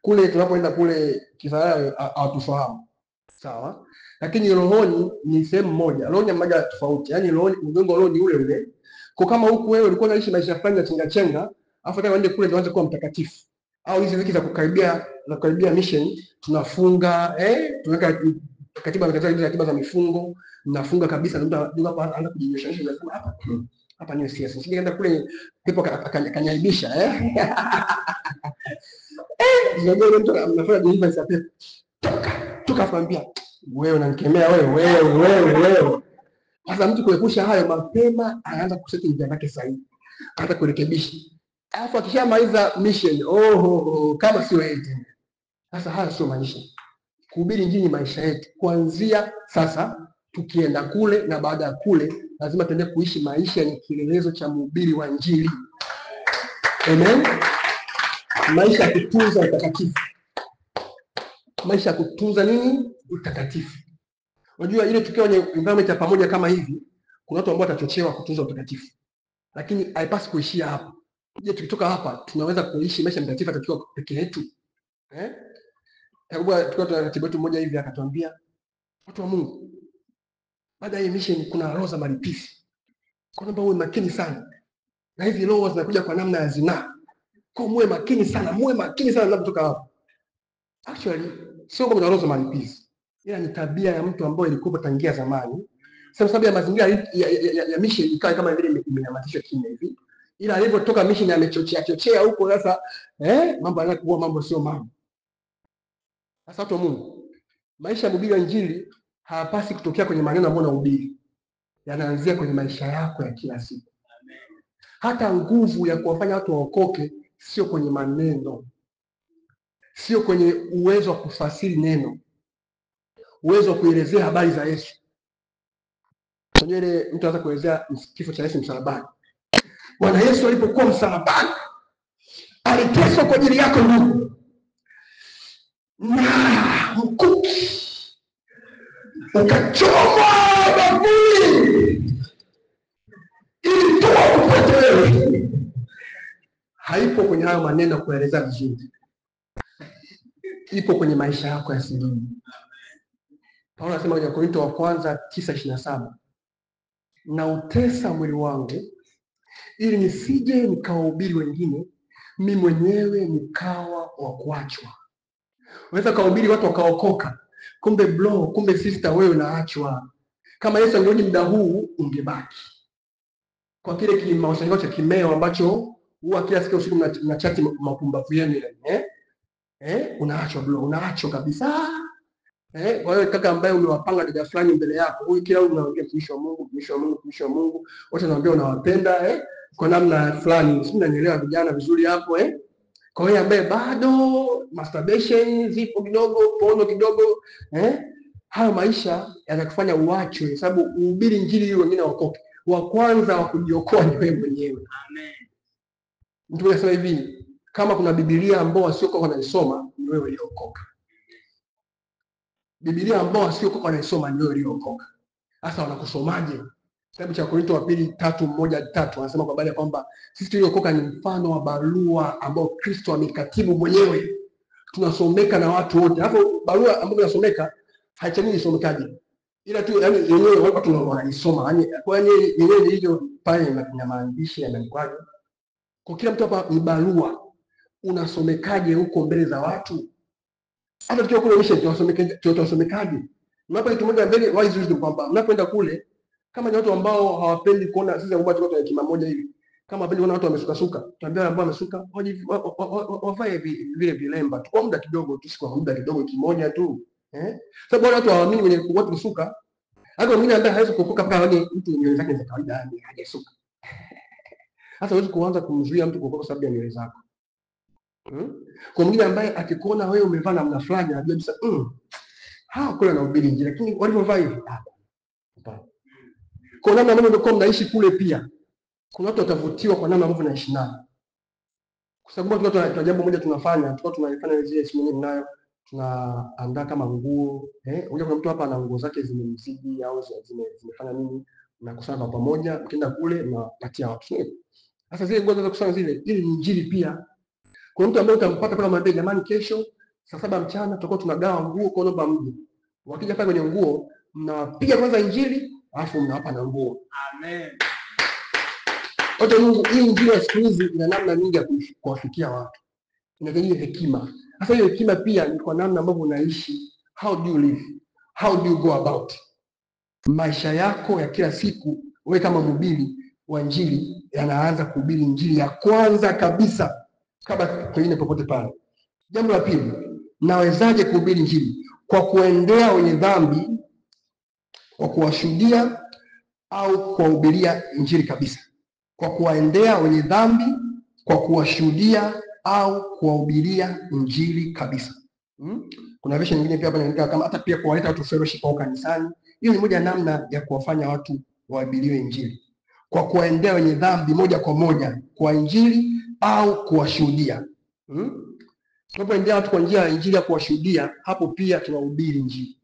Kule tunapoenda kule Kisarawe hatufahamu. Sawa? Lakini rohoni ni sehemu moja. Rohoni ni moja tofauti. Yaani rohoni, mgongo wa roho ni ule ule. Kwa kama huku wewe ulikuwa unaishi maisha fulani ya chenga, afu hata uende kule uanze kuwa mtakatifu. Au hizi wiki za kukaribia mission tunafunga, tunaweka katiba za mifungo, mnafunga kabisa, ndio hapo anaanza kujinyosha unasema hapa ni siasa. Sijaenda kule pepo kanyaibisha ndio mtu anafanya deliverance ya pepo. Tukakwambia wewe unanikemea wewe. Sasa mtu kuepusha hayo mapema anaanza kuseti njia yake sahihi. Hata kurekebisha. Alafu akishamaliza mission, kama sio yeye tena. Sasa haya sio maisha. Kuhubiri Injili maisha yetu. Kuanzia sasa tukienda kule na baada ya kule lazima tuendelee kuishi maisha yenye kielelezo cha mhubiri wa Injili. Amen. Maisha ya kutunza utakatifu. Maisha ya kutunza nini? Utakatifu. Unajua ile tukiwa kwenye environment ya pamoja kama hivi, kuna watu ambao watachochewa kutunza utakatifu. Lakini haipasi kuishia hapa. Je, tukitoka hapa tunaweza kuishi maisha mtakatifu tukiwa peke yetu? Tulikuwa tuna ratiba yetu moja hivi akatuambia, watu wa Mungu, baada ya mission kuna roho za malipisi. Kwa nini uwe makini sana? Na hizi roho zinakuja kwa namna ya zinaa. Kwa muwe makini sana mnapotoka hapa. Actually, sio kama roho za malipisi. Ila ni tabia ya mtu ambaye ilikuwa tangia zamani. Sababu ya mazingira ya mission ikawa kama vile imehamasishwa kimya hivi. Ila alipotoka mission amechochea huko sasa mambo yanakuwa mambo sio mambo. Sasa watu wa Mungu, maisha ya mhubiri wa Injili hayapasi kutokea kwenye maneno ambayo unahubiri. Yanaanzia kwenye maisha yako ya kila siku. Hata nguvu ya kuwafanya watu waokoke sio kwenye maneno. Sio kwenye uwezo wa kufasiri neno. Uwezo wa kuelezea habari za Yesu. Unajua ile mtu anaweza kuelezea kifo cha Yesu msalabani. Bwana Yesu alipokuwa msalabani aliteswa kwa ajili yako ndugu. Na mkuki ukachomwa bavuni ili toa kupata wewe. Haipo kwenye hayo maneno kueleza vizuri. Ipo kwenye maisha yako ya siri. Paulo anasema kwenye Korinto wa kwanza 9:27, na utesa mwili wangu ili nisije nikawahubiri wengine, mimi mwenyewe nikawa wa kuachwa. Unaweza kuhubiri watu wakaokoka, kumbe sister wewe unaachwa. Kama Yesu angeoji muda huu ungebaki. Kwa kile kimawasanyo cha kimeo ambacho huwa kila siku usiku mnachati mapumbavu yenu unaachwa unaachwa kabisa. Kwa hiyo kaka ambaye umewapanga dada fulani mbele yako, huyu kila unaongea mtumishi wa Mungu, wote wanaambia unawapenda kwa namna fulani. Sisi tunanielewa vijana vizuri hapo Kwa hiyo ambaye bado masturbation zipo kidogo, pono kidogo, hayo maisha yatakufanya uachwe, sababu uhubiri injili ili wengine waokoke. Wa kwanza wa kujiokoa ni wewe mwenyewe. Amen. Mtu anasema hivi, kama kuna Biblia ambao wasiokuwa wanaisoma ni wewe uliokoka. Biblia ambao wasiokuwa wanaisoma ni wewe uliokoka. Sasa wanakusomaje? Kitabu cha Korinto wa pili 3:1-3 anasema kwa habari ya kwamba sisi tuliokoka ni mfano wa barua ambao Kristo amekatibu mwenyewe. Tunasomeka na watu wote. Hapo barua ambayo inasomeka haichagui isomekaje. Ila tu yani yenyewe watu wanaisoma. Yani kwa yenyewe hivyo pale na maandishi yanaandikwaje. Kwa kila mtu hapa ni barua. Unasomekaje huko mbele za watu? Hata tukiwa kule mission tunasomekaje? Mnapo kitu moja mbele wise wisdom kwamba mnapoenda kule kama ni watu ambao hawapendi kuona sisi ambao tuko hekima moja hivi. Kama hapendi kuona watu wamesuka, tuambia ambao wamesuka wafae vile vilemba. Kwa muda kidogo tu, kwa muda kidogo kimoja tu. Sababu watu hawaamini wenye watu kusuka. Hata mwingine ambaye hawezi kuokoka mpaka aone mtu nywele zake za kawaida hajasuka. Sasa huwezi kuanza kumzuia mtu kuokoka sababu ya nywele zako. Kwa mwingine ambaye akikuona wewe umevaa namna fulani anajua kabisa hao kule wanahubiri injili, lakini walivyovaa hivi hapana. Kwa namna ambavyo ndio mnaishi kule pia kuna watu watavutiwa kwa namna ambavyo naishi nao. Kwa sababu tuna jambo moja tunafanya, tunafanya zile simuni mnayo, tunaandaa kama nguo, unajua kuna mtu hapa ana nguo zake zimemzidi au zimefanya nini, na kusanya kwa pamoja, ukienda kule unapatia watu. Sasa zile nguo za kusanya zile, ili ni injili pia. Kwa mtu ambaye utampata pale mwambie jamani, kesho saa 7 mchana tutakuwa tunagawa nguo kwa naomba mje. Wakija pale kwenye nguo, mnapiga kwanza injili, alafu mnawapa na nguo. Amen. Wote Mungu, hii injili ya siku hizi ina namna nyingi ya kuwafikia watu. Inahitaji hekima. Sasa hiyo hekima pia ni kwa namna ambavyo unaishi. How do you live? How do you go about? Maisha yako ya kila siku, wewe kama mhubiri wa injili, yanaanza kuhubiri injili ya kwanza kabisa kabla kwingine popote pale. Jambo la pili, nawezaje kuhubiri injili? Kwa kuendea wenye dhambi, kwa kuwashuhudia au kuwahubiria injili kabisa. Kwa kuwaendea wenye dhambi, kwa kuwashuhudia au kuwahubiria injili kabisa. Kuna version nyingine pia hapa inaandika kama hata pia kuwaleta watu fellowship au kanisani. Hiyo ni moja namna ya kuwafanya watu wahubiriwe injili. Kwa kuwaendea wenye dhambi moja kwa moja kwa injili au kuwashuhudia. Tunapoendea watu kwa njia ya injili ya kuwashuhudia, hapo pia tunahubiri injili.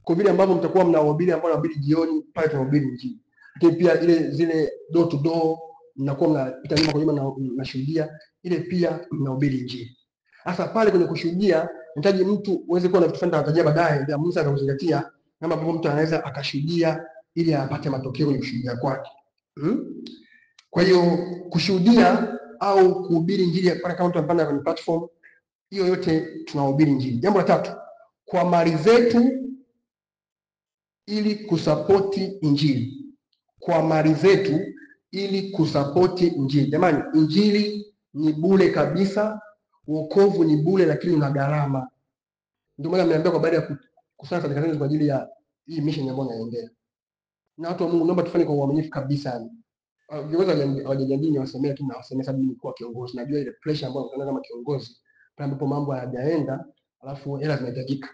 Kwa vile ambavyo mtakuwa mnahubiri ambao mnahubiri jioni, pale tunahubiri injili. Lakini pia zile door to door mnakuwa mnapita nyuma kwa nyuma mnashuhudia, ile pia mnahubiri injili. Sasa pale kwenye kushuhudia, nahitaji mtu uweze kuwa na vitu fulani atajia baadaye ndio Musa atakuzingatia kama ambavyo mtu anaweza akashuhudia ili apate matokeo kwenye kushuhudia kwake. Kwa hiyo kushuhudia au kuhubiri injili pale kama mtu anapanda kwenye platform hiyo yote tunahubiri injili. Jambo la tatu, kwa mali zetu ili kusapoti injili. Kwa mali zetu ili kusapoti injili. Jamani, injili ni bure kabisa, wokovu ni bure lakini una gharama. Ndio maana nimeambia kwa baada ya kusanya sadaka zetu kwa ajili ya hii mission ambayo naendea. Na watu wa Mungu naomba tufanye kwa uaminifu kabisa. Viongozi hawajajadili wasemee, lakini nawasemea sababu nilikuwa kiongozi. Najua ile pressure ambayo unaona kama kiongozi pale ambapo mambo hayajaenda, alafu hela zinahitajika.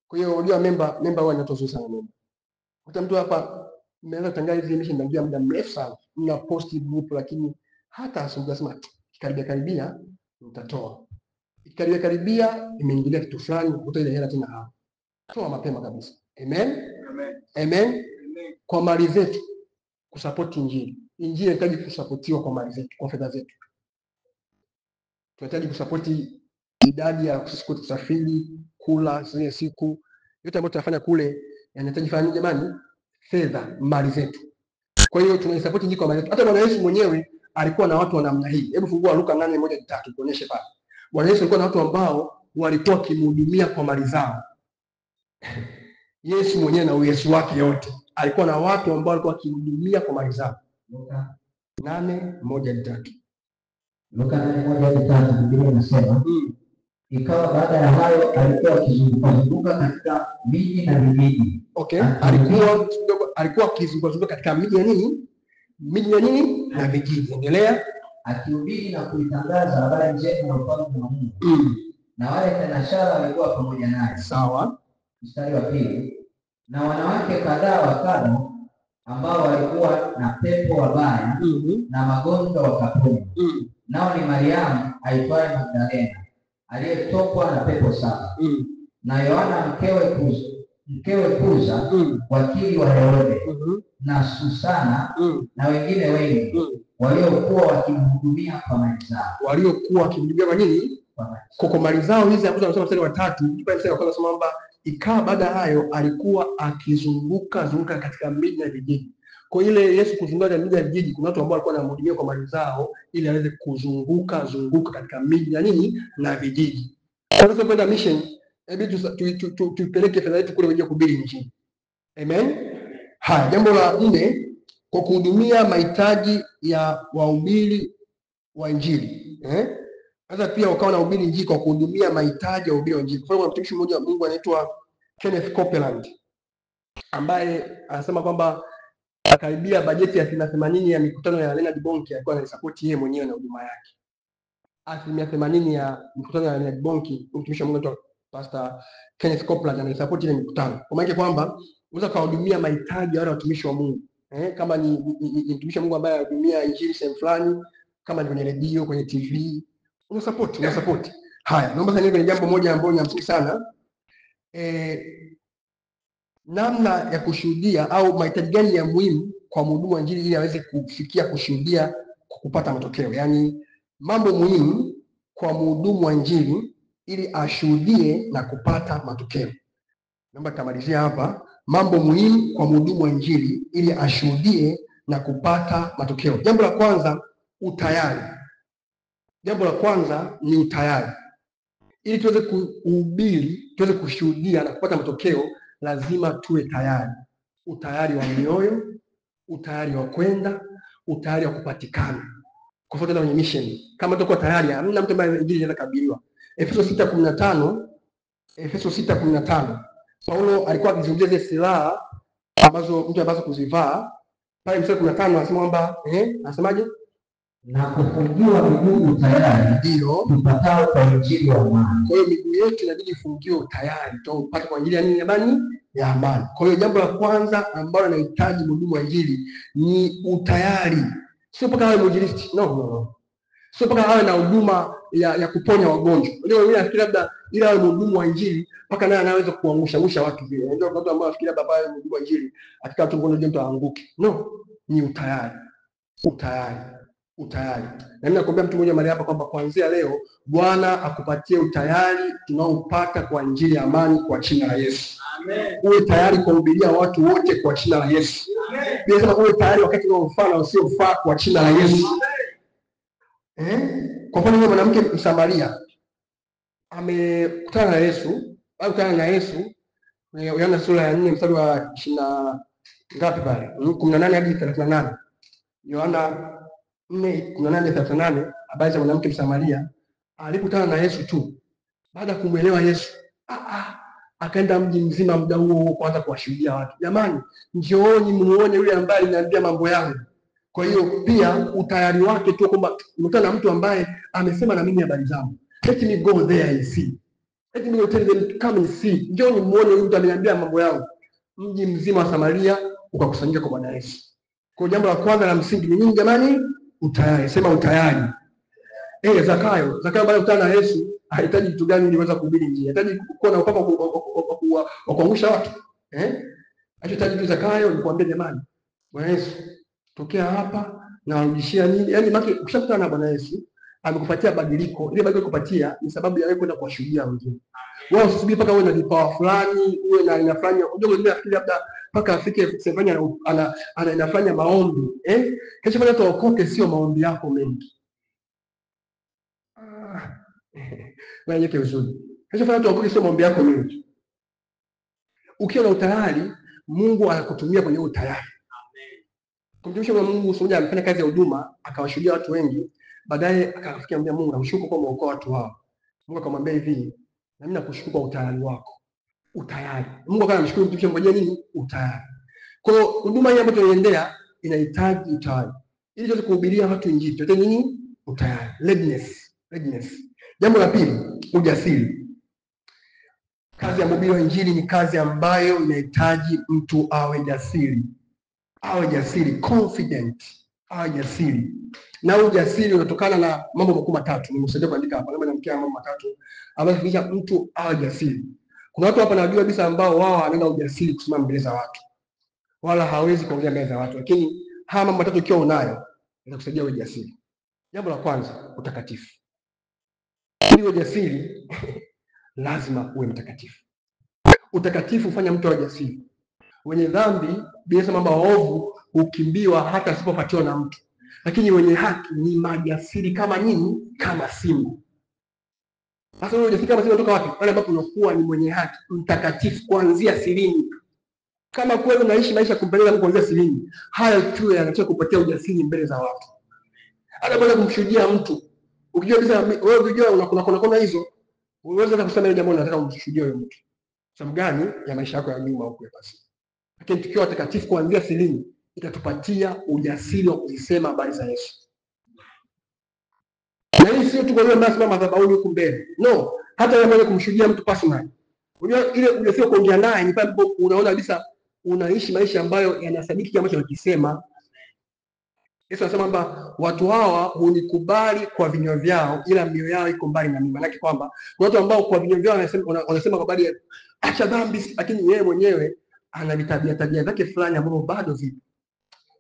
Kwa hiyo unajua member wao anatoa sana member. Hata mtu hapa mmeanza kutangaza hizi mission ndio muda mrefu sana. Mna post group lakini hata asubuhi nasema karibia nitatoa. Karibia imeingilia kitu fulani ukuta ile hela tena hapo. Toa mapema kabisa. Amen. Amen. Kwa mali zetu kusupport injili. Injili inahitaji kusapotiwa kwa mali zetu, kwa fedha zetu. Tunahitaji kusapoti idadi ya kusafiri, kula zile siku. Yote ambayo tunafanya kule yanahitaji fanya jamani? Fedha, mali zetu. Kwa hiyo tunaisupport injili kwa mali zetu. Hata Bwana Yesu mwenyewe alikuwa na watu wa namna hii. Hebu fungua Luka 8:1-3 kuonyeshe pale. Bwana Yesu alikuwa na watu ambao walikuwa wakimhudumia kwa mali zao. Yesu mwenyewe na uyesu wake yote alikuwa na watu ambao walikuwa wakimhudumia kwa mali zao. Luka 8:1-3. Luka 8:1-3 Biblia inasema, ikawa baada ya hayo alikuwa akizunguka katika miji na vijiji. Okay, alikuwa akizunguka katika miji ya nini? Miji ya nini? Na vijiji. Endelea. akihubiri na kuitangaza habari njema ya ufalme wa Mungu. Na wale thenashara walikuwa pamoja naye. Sawa. Mstari wa 2. Na wanawake kadhaa wa kadha ambao walikuwa na pepo wabaya na magonjwa wakaponywa. Nao ni Mariamu aitwaye Magdalena, aliyetokwa na pepo 7, na Yohana mkewe Kuza, wakili wa Herode, na Susana, na wengine wengi waliokuwa wakimhudumia kwa mali zao. Waliokuwa wakimhudumia kwa nini? Kwa mali zao hizi. Hapo tunasoma mstari wa 3, ndipo mstari wa kwanza tunasema kwamba ikawa baada ya hayo alikuwa akizunguka katika miji na vijiji. Kwa ile Yesu kuzunguka katika miji na vijiji, kuna watu ambao walikuwa wanamhudumia kwa mali zao ili aweze kuzunguka katika miji na nini na vijiji. Kwa kwenda mission, hebu tupeleke fedha yetu kule kuhubiri Injili. Amen. Haya, jambo la 4, kwa kuhudumia mahitaji ya wahubiri wa Injili. Sasa pia wakawa na hubiri Injili kwa kuhudumia mahitaji ya wahubiri wa Injili. Kwa mfano, mtumishi mmoja wa Mungu anaitwa Kenneth Copeland, ambaye anasema kwamba akaribia bajeti ya 80 ya mikutano ya Leonard Bonke alikuwa anasupport yeye mwenyewe na huduma yake. 80% ya mikutano ya Leonard Bonke, mtumishi wa Mungu anaitwa Pastor Kenneth Copeland anasupport ile mikutano. Kwa maana kwamba unaweza kuhudumia mahitaji ya wale watumishi wa Mungu. Kama ni mtumishi wa Mungu ambaye anahudumia Injili sehemu fulani, kama ni kwenye redio, kwenye TV, una support. Haya, naomba sasa kwenye jambo moja ambalo ni msingi sana. Namna ya kushuhudia au mahitaji gani ya muhimu kwa mhudumu wa Injili ili aweze kufikia kushuhudia kupata matokeo. Yaani mambo muhimu kwa mhudumu wa Injili ili ashuhudie na kupata matokeo. Naomba tamalizia hapa. Mambo muhimu kwa mhudumu wa Injili ili ashuhudie na kupata matokeo. Jambo la kwanza, utayari. Jambo la kwanza ni utayari. Ili tuweze kuhubiri, tuweze kushuhudia na kupata matokeo, lazima tuwe tayari. Utayari wa mioyo, utayari wa kwenda, utayari wa kupatikana. Kwa sababu kwenye mission, kama tuko tayari, hamna mtu ambaye Injili inaweza kuhubiriwa. Efeso 6:15, Paulo alikuwa akizungumzia zile silaha ambazo mtu anapaswa kuzivaa. Pale mstari 15 anasema kwamba anasemaje? Na kufungiwa miguu tayari, ndio tupatao kwa Injili ya amani. Kwa hiyo miguu yetu inabidi ifungiwe tayari tupate kwa Injili ya nini? Amani, ya amani. Kwa hiyo jambo la kwanza ambalo anahitaji mhudumu wa Injili ni utayari. Sio mpaka awe mwinjilisti. No. Sio mpaka awe na huduma ya kuponya wagonjwa. Ndio mimi nafikiri labda ila awe mhudumu wa Injili mpaka naye anaweza kuangusha watu vile. Ndio watu ambao nafikiri labda pale mhudumu wa Injili akikaa tu mgonjwa mtu aanguke. No, ni utayari. Na mimi nakwambia mtu mmoja mahali hapa kwamba kuanzia leo Bwana akupatie utayari tunaopata kwa Injili ya amani kwa jina la Yesu. Amen. Uwe tayari kuhubiria watu wote kwa jina la Yesu. Amen. Pia sema uwe tayari wakati unaofaa na usiofaa kwa jina la Yesu. Amen. Kwa mfano yule mwanamke Msamaria amekutana na Yesu, Yohana sura ya 4 mstari wa 20 ngapi pale? 18 hadi 38. Yohana 4:18-38, habari za mwanamke Msamaria alipokutana na Yesu tu. Baada ya kumuelewa Yesu, akaenda mji mzima muda huo kuanza kuwashuhudia watu. Jamani, njooni muone yule ambaye aliniambia mambo yangu. Kwa hiyo pia utayari wake tu kwamba mkutana na mtu ambaye amesema na mimi habari zangu. Let me go there and see. Let me tell them come and see. Njooni muone yule mtu ameniambia mambo yangu. Mji mzima wa Samaria ukakusanyika kwa Bwana Yesu. Kwa jambo la kwanza la msingi ni nini jamani? Utayari. Sema utayari. Zakayo baada ya kukutana na Yesu, hahitaji kitu gani ili aweze kuhubiri Injili? Hahitaji kuwa na upako wa kuangusha watu. Hahitaji tu Zakayo ni kuambia jamani, Bwana Yesu, tokea hapa na warudishia nini? Yaani maki ukishakutana na Bwana Yesu, amekupatia badiliko. Ile badiliko kupatia ni sababu ya wewe kwenda kuwashuhudia wengine. Wewe usisubiri mpaka uwe na vipawa fulani, uwe na aina fulani. Unajua wengine nafikiri labda mpaka afike Sevania anafanya maombi. Kesho fanya tuokoke, sio maombi yako mengi. Wewe yeke uzuri. Kesho fanya tuokoke, sio maombi yako mengi. Ukiwa na utayari, Mungu anakutumia kwenye utayari. Amen. Kumtumishi wa Mungu mmoja amefanya kazi ya huduma, akawashuhudia watu wengi, baadaye akafikia mbele Mungu, namshukuru kwa kuokoa watu hao. Mungu akamwambia hivi, na mimi nakushukuru kwa utayari wako. Utayari. Mungu akamshukuru mtumishi mmoja nini? Utayari. Kwa huduma hii ambayo tunaendea inahitaji utayari. Ili tuweze kuhubiria watu Injili, tuweze nini? utayari. Readiness. Jambo la pili, ujasiri. Kazi ya mhubiri wa Injili ni kazi ambayo inahitaji mtu awe jasiri, confident, awe jasiri. Na ujasiri unatokana na mambo makuu matatu. Nimesaidia kuandika hapa, labda namkia mambo matatu ambayo kisha mtu awe jasiri. Kuna watu hapa najua kabisa ambao wao hawana ujasiri kusimama mbele za watu, wala hawezi kuongea mbele za watu, lakini haya mambo matatu ukiwa unayo itakusaidia uwe jasiri. Jambo la kwanza, utakatifu. Ili uwe jasiri lazima uwe mtakatifu. Utakatifu hufanya mtu awe jasiri. Wenye dhambi, bila mambo maovu, hukimbiwa hata asipopatiwa na mtu, lakini wenye haki ni majasiri kama nini? Kama simba. Sasa wewe ujasiri kama simba unatoka wapi? Pale ambapo unakuwa ni mwenye haki, mtakatifu kuanzia sirini. Kama kweli unaishi maisha kumpendeza Mungu kuanzia sirini, hayo tu yanataka kupatia ujasiri mbele za watu. Hata baada kumshuhudia mtu, ukijua kabisa wewe unajua unakona hizo, unaweza hata kusema ile jambo unataka kumshuhudia yule mtu. Sababu gani? Ya maisha yako ya nyuma huko ya pasi. Lakini tukiwa watakatifu kuanzia sirini, itatupatia ujasiri wa kusema habari za Yesu. Na hii sio tu kwa yule ambaye asimama madhabahuni huko mbele. No, hata yule ambaye kumshuhudia mtu personally. Unajua ile ujasiri wa kuongea naye ni pale ambapo unaona kabisa unaishi maisha ambayo yanasadiki kile ambacho anakisema. Yesu anasema kwamba watu hawa hunikubali kwa vinywa vyao, ila mioyo yao iko mbali na mimi. Maana yake kwamba kuna watu ambao kwa vinywa vyao wanasema kwa habari ya acha dhambi, lakini yeye mwenyewe ana tabia zake fulani ambazo bado zipo.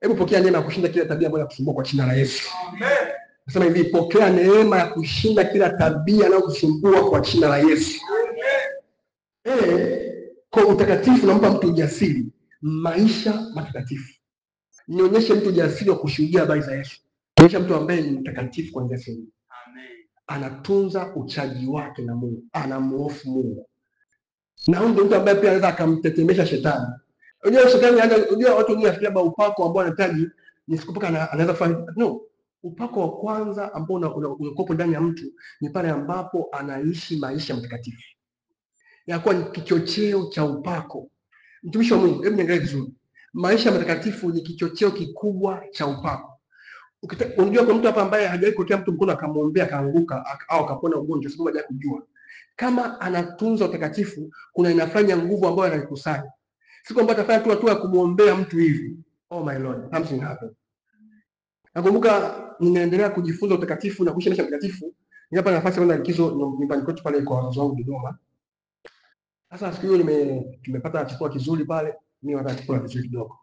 Hebu pokea neema ya kushinda kila tabia ambayo inakusumbua kwa jina la Yesu. Amen. Nasema hivi, pokea neema ya kushinda kila tabia inayokusumbua kwa jina la Yesu. Amen. Kwa utakatifu nampa mtu ujasiri, maisha matakatifu. Nionyeshe mtu jasiri wa kushuhudia habari za Yesu. Nionyeshe mtu ambaye ni mtakatifu kuanzia sasa. Amen. Anatunza uchaji wake na Mungu, anamhofu Mungu. Na huyo mtu ambaye pia anaweza akamtetemesha shetani. Unajua shetani unajua watu wengi wanafikiria upako ambao anahitaji ni sikupaka anaweza kufanya. No, upako wa kwanza ambao unakopo ndani ya mtu ni pale ambapo anaishi maisha mtakatifu. Yakuwa ni kichocheo cha upako. Mtumishi wa Mungu, hebu niangalie vizuri. Maisha matakatifu ni kichocheo kikubwa cha upako. Unajua kwa mtu hapa ambaye hajawahi kuwekea mtu mkono akamwombea akaanguka au akapona ugonjwa, sababu hajawahi kujua. Kama anatunza utakatifu, kuna inafanya nguvu ambayo anaikusanya. Siku ambayo atafanya tu hatua ya kumwombea mtu hivi. Oh my Lord, something happened. Nakumbuka ninaendelea kujifunza utakatifu na kuishi maisha matakatifu. Nilipata nafasi kwenda likizo nyumbani kwetu pale kwa wazazi wangu Dodoma. Sasa siku hiyo tumepata chakula kizuri pale. Mimi nataka kula vizuri kidogo.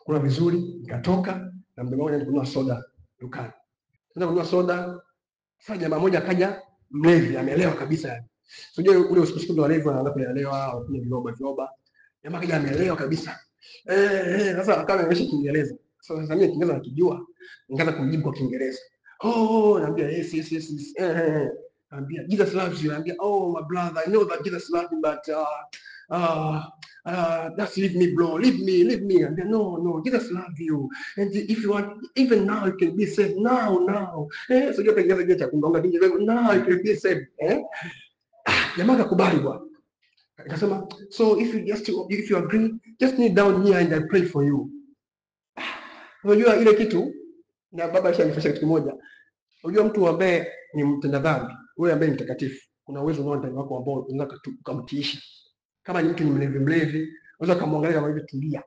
Kula vizuri, nikatoka na mdogo wangu anaenda kununua soda dukani. Sasa kununua soda, sasa jamaa mmoja akaja mlevi, amelewa kabisa yani. Unajua ule usiku ndo walevi wanaanza kuelewa au kunywa viroba. Jamaa akaja amelewa kabisa. Sasa akawa anaonyesha Kiingereza. Sasa mimi Kiingereza nakijua. Nikaanza kumjibu kwa Kiingereza. Naambia yes. Naambia Jesus loves you. Naambia my brother, I know that Jesus loves you, but just leave me, bro. Leave me. And then, no, Jesus loves you. And if you want, even now you can be saved. Now. So you can get a now you can be saved. Jamaa akakubali bwana. Akasema, so if you agree, just kneel down here and I pray for you. Unajua ile kitu na baba alishanifundisha kitu kimoja. Unajua mtu ambaye ni mtenda dhambi, wewe ambaye ni mtakatifu, kuna uwezo unao ndani wako ambao unaweza kumtiisha. Kama ni mtu ni mlevi, unaweza kumwangalia kama hivi tulia.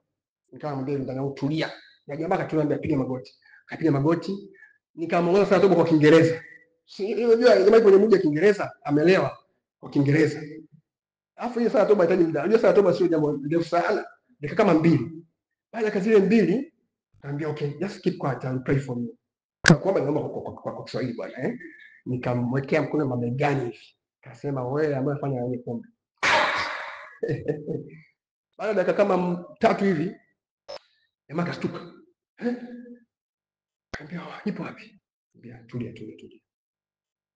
Nikamwambia ndani au tulia. Na jamaa akatuambia apige magoti. Akapiga magoti. Nikamwongoza sana toba kwa Kiingereza. Unajua jamaa kwenye mmoja Kiingereza amelewa kwa Kiingereza. Alafu hiyo saa toba itaji muda. Unajua saa toba sio jambo refu sana. Dakika kama 2. Baada ya kazi ile 2, nikamwambia okay, just keep quiet and pray for me. Akaomba niomba kwa Kiswahili bwana nikamwekea mkono mabegani hivi. Akasema wewe ambaye fanya nini pombe. Baada ya dakika kama 3 hivi, jamaa kastuka. Nikamwambia nipo wapi? Nikamwambia tulia.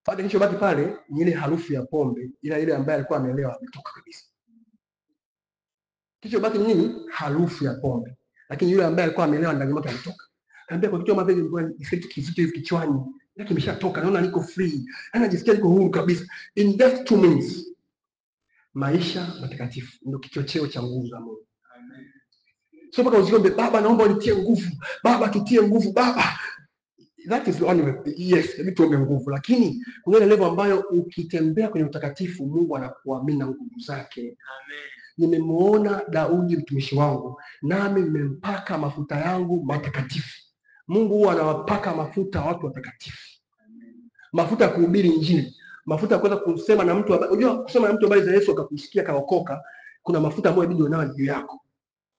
Baada kilichobaki pale ni ile harufu ya pombe, ile ambaye alikuwa amelewa ametoka kabisa. Kilichobaki ni nini? Harufu ya pombe. Lakini yule ambaye alikuwa amelewa ndani yake alitoka. Nikamwambia kwa kitu ambavyo nilikuwa nikifikiria kizito hivi kichwani, ndio kimeshatoka, naona niko free. Najisikia niko huru kabisa. In just 2 minutes. Maisha matakatifu ndio kichocheo cha nguvu za Mungu. Amen. Sio mpaka usiombe Baba naomba unitie nguvu. Baba tutie nguvu Baba. That is one, yes, vitu vya nguvu, lakini kuna ile level ambayo ukitembea kwenye utakatifu Mungu anakuamini na nguvu zake. Amen. Nimemuona Daudi mtumishi wangu, nami nimempaka mafuta yangu matakatifu. Mungu huwa anawapaka mafuta watu watakatifu. Mafuta ya kuhubiri Injili, mafuta ya kuweza kusema na mtu, unajua kusema na mtu habari za Yesu akakusikia kaokoka, kuna mafuta ambayo inabidi unayo juu yako.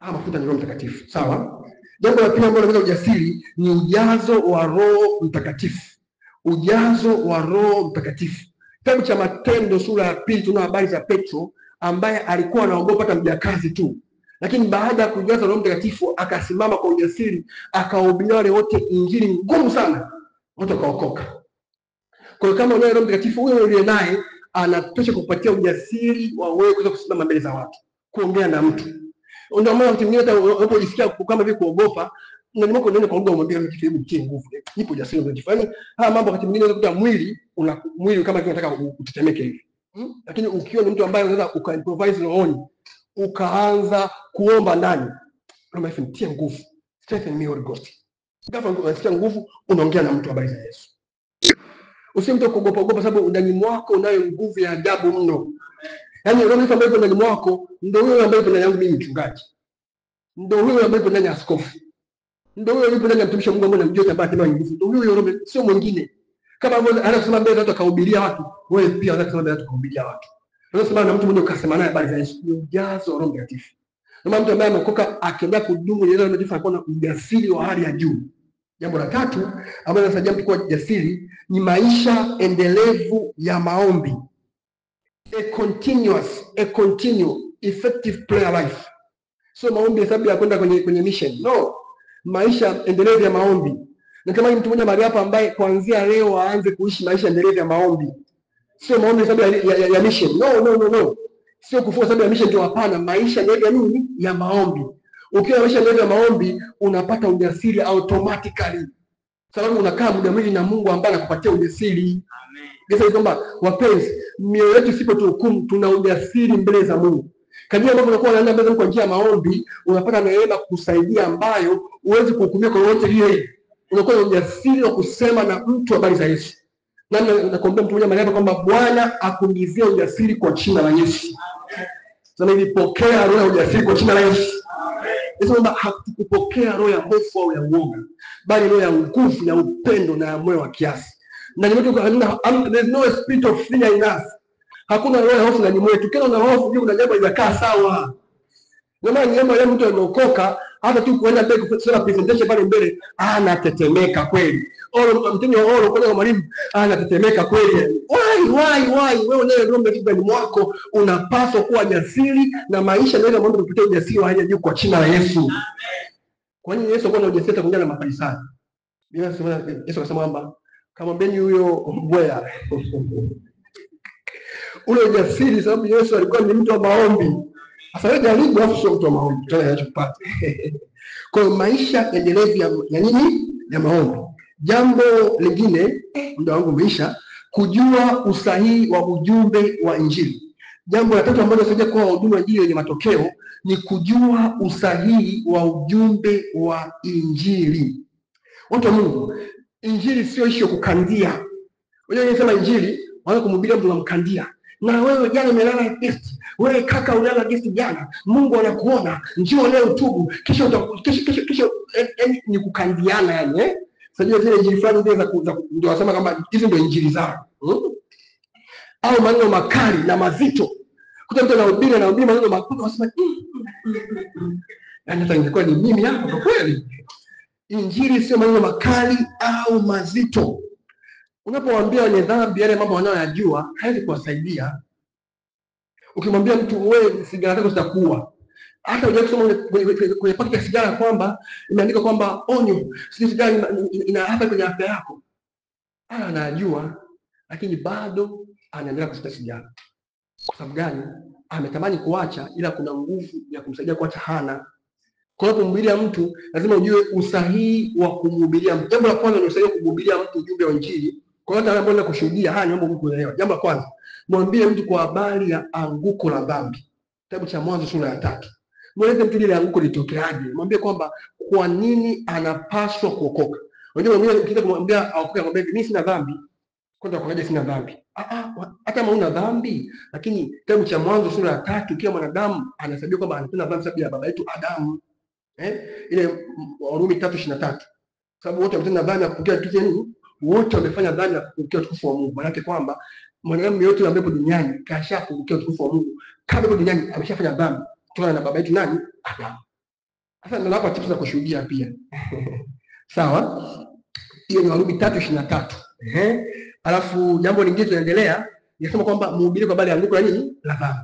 Mafuta ni Roho Mtakatifu. Sawa? Jambo la pili ambalo linaleta ujasiri ni ujazo wa Roho Mtakatifu. Ujazo wa Roho Mtakatifu. Kitabu cha Matendo sura ya 2 tuna habari za Petro ambaye alikuwa anaogopa hata mjakazi tu. Lakini baada ya kujaza Roho Mtakatifu akasimama kwa ujasiri, akawahubiria wale wote Injili ngumu sana. Watu wakaokoka. Kwa hiyo kama unaye Roho Mtakatifu, huyo uliye naye anatosha kupatia ujasiri wa wewe kuweza kusimama mbele za watu, kuongea na mtu. Ndio maana mtu mwingine hata unapojisikia kama vile kuogopa, ndani mwako unaenda kwa Mungu umwambie kitu hivi nguvu. Nipo jasiri unajifanya. Haya mambo wakati mwingine unakuta mwili kama unataka utetemeke hivi. Lakini ukiwa ni mtu ambaye unaweza ukaimprovise rohoni, ukaanza kuomba ndani, unamfanyia nguvu. Strengthen me Holy Ghost. Kama unasikia nguvu, unaongea na mtu habari za Yesu. Usimtoe kuogopa sababu ndani mwako unayo nguvu ya ajabu mno. Yaani Roho ambaye yuko ndani mwako ndio huyo ambaye yuko ndani yangu mimi mchungaji. Ndio huyo ambaye yuko ndani ya askofu. Ndio huyo yuko ndani ya mtumishi wa Mungu ambaye anamjua ambaye atembea nguvu. Ndio huyo Roho, sio mwingine. Kama anaweza kusema mbele watu akahubiria watu, wewe pia unaweza kusema mbele watu kuhubiria watu. Unaweza kusema na mtu mmoja ukasema naye habari za Yesu. Ni ujazo wa Roho Mtakatifu. Na mtu ambaye ameokoka akiendelea kudumu ile Roho Mtakatifu anakuwa na ujasiri wa hali ya juu. Jambo la tatu ambalo linasaidia mtu kuwa jasiri ni maisha endelevu ya maombi. A continual effective prayer life. So maombi ya sababu ya kwenda kwenye mission. No. Maisha endelevu ya maombi. Na kama mtu mmoja mahali hapa ambaye kuanzia leo aanze kuishi maisha endelevu ya maombi. Sio maombi sababu ya mission. No. Sio kufunga sababu ya mission ndio, hapana. Maisha endelevu ya nini? Ya maombi. Ukiwa maisha endelevu ya maombi unapata ujasiri automatically. Sababu unakaa muda mwingi na Mungu ambaye anakupatia ujasiri. Amen. Yesu kwamba wapenzi, mioyo yetu isipotuhukumu tuna ujasiri mbele za Mungu. Kadiri ambavyo unakuwa unaenda mbele kwa njia ya maombi, unapata neema kusaidia ambayo huwezi kuhukumia kwa yote ile. Unakuwa na ujasiri wa kusema na mtu habari za Yesu. Na nakuambia mtu mmoja mahali kwamba Bwana akuongezee ujasiri kwa jina la Yesu. Sasa hivi pokea roho ya ujasiri kwa jina la Yesu. Yesu kwamba hakupokea roho ya hofu au ya uoga, bali roho ya nguvu, ya upendo na ya moyo wa kiasi. Na there's no spirit of fear in us. Hakuna roho ya hofu ndani mwetu. Kila una hofu hiyo kuna jambo linakaa sawa. Na maana neema ya mtu anaokoka hata tu kuenda mbele kusema presentation pale mbele anatetemeka kweli. Mtemi wa oro kwa mwalimu anatetemeka kweli. Why? Wewe unaye Roho Mtakatifu ndani mwako, unapaswa kuwa jasiri na maisha ndio mambo kupitia ujasiri wa hali ya juu kwa jina la Yesu. Amen. Kwa nini Yesu alikuwa na ujasiri kuongea na Mafarisayo? Yesu akasema kwamba kama mbeni huyo mbwea. Ule ujasiri sababu Yesu alikuwa ni mtu wa maombi. Sasa wewe jaribu afu sio mtu wa maombi, tunayachopata. Kwa maisha endelevu ya nini? Ya maombi. Jambo lingine, muda wangu umeisha, kujua usahihi wa ujumbe wa Injili. Jambo la tatu ambalo linasaidia kuwa huduma ya Injili yenye matokeo ni kujua usahihi wa ujumbe wa Injili. Watu wa Mungu, Injili sio issue kukandia. Wewe unasema Injili, wanaanza kumhubiria mtu unamkandia. Na wewe jana umelala guest. Wewe kaka ulala guest jana. Mungu anakuona. Njoo leo tubu. Kisha ni kukandiana yani, eh? Sasa zile injili fulani zile za ndio wasema kama hizi ndio injili zao. Au maneno makali na mazito. Kuta mtu anahubiri maneno makubwa wasema yaani hata ingekuwa ni mimi hapa kwa kweli. Injili sio maneno makali au mazito. Unapowaambia wenye dhambi yale mambo wanayoyajua, haiwezi kuwasaidia. Ukimwambia mtu wewe sigara zako zitakuwa, hata unajua kusoma kwenye pakiti ya sigara kwamba imeandika kwamba onyo, sigara ina hapa kwenye afya yako. Anajua, lakini bado anaendelea kuvuta sigara. Kwa sababu gani? Ametamani kuacha ila kuna nguvu ya kumsaidia kuacha hana. Kwa hiyo kumhubiria mtu lazima ujue usahihi wa kumhubiria mtu. Jambo la kwanza ni usahihi wa kumhubiria mtu ujumbe wa Injili. Kwa hiyo hata anapoenda kushuhudia, haya ni mambo kuelewa. Jambo la kwanza, mwambie mtu kwa habari ya anguko la dhambi. Kitabu cha Mwanzo sura ya 3. Mweleze mtu ile anguko litokeaje. Mwambie kwamba kwa nini anapaswa kuokoka. Unajua mwingine ukitaka kumwambia au kumwambia mimi sina dhambi, kwanza kuangalia sina dhambi. Hata kama una dhambi, lakini kitabu cha Mwanzo sura ya 3 kila mwanadamu anahesabiwa kwamba anatenda dhambi sababu ya baba yetu Adamu. Ile Warumi 3:23. Sababu wote wametenda dhambi na kupokea kitu nini? Wote wamefanya dhambi na kupokea utukufu wa Mungu. Maana yake kwamba mwanadamu yote ambaye yupo duniani kashapokea utukufu wa Mungu. Kabla yupo duniani ameshafanya dhambi kutokana na baba yetu nani? Adamu. Sasa ndio hapa tips za kushuhudia pia. Sawa? Hiyo ni Warumi 3:23. Alafu jambo lingine tunaendelea, inasema kwamba mhubirie kwa habari ya anguko la nini? La dhambi.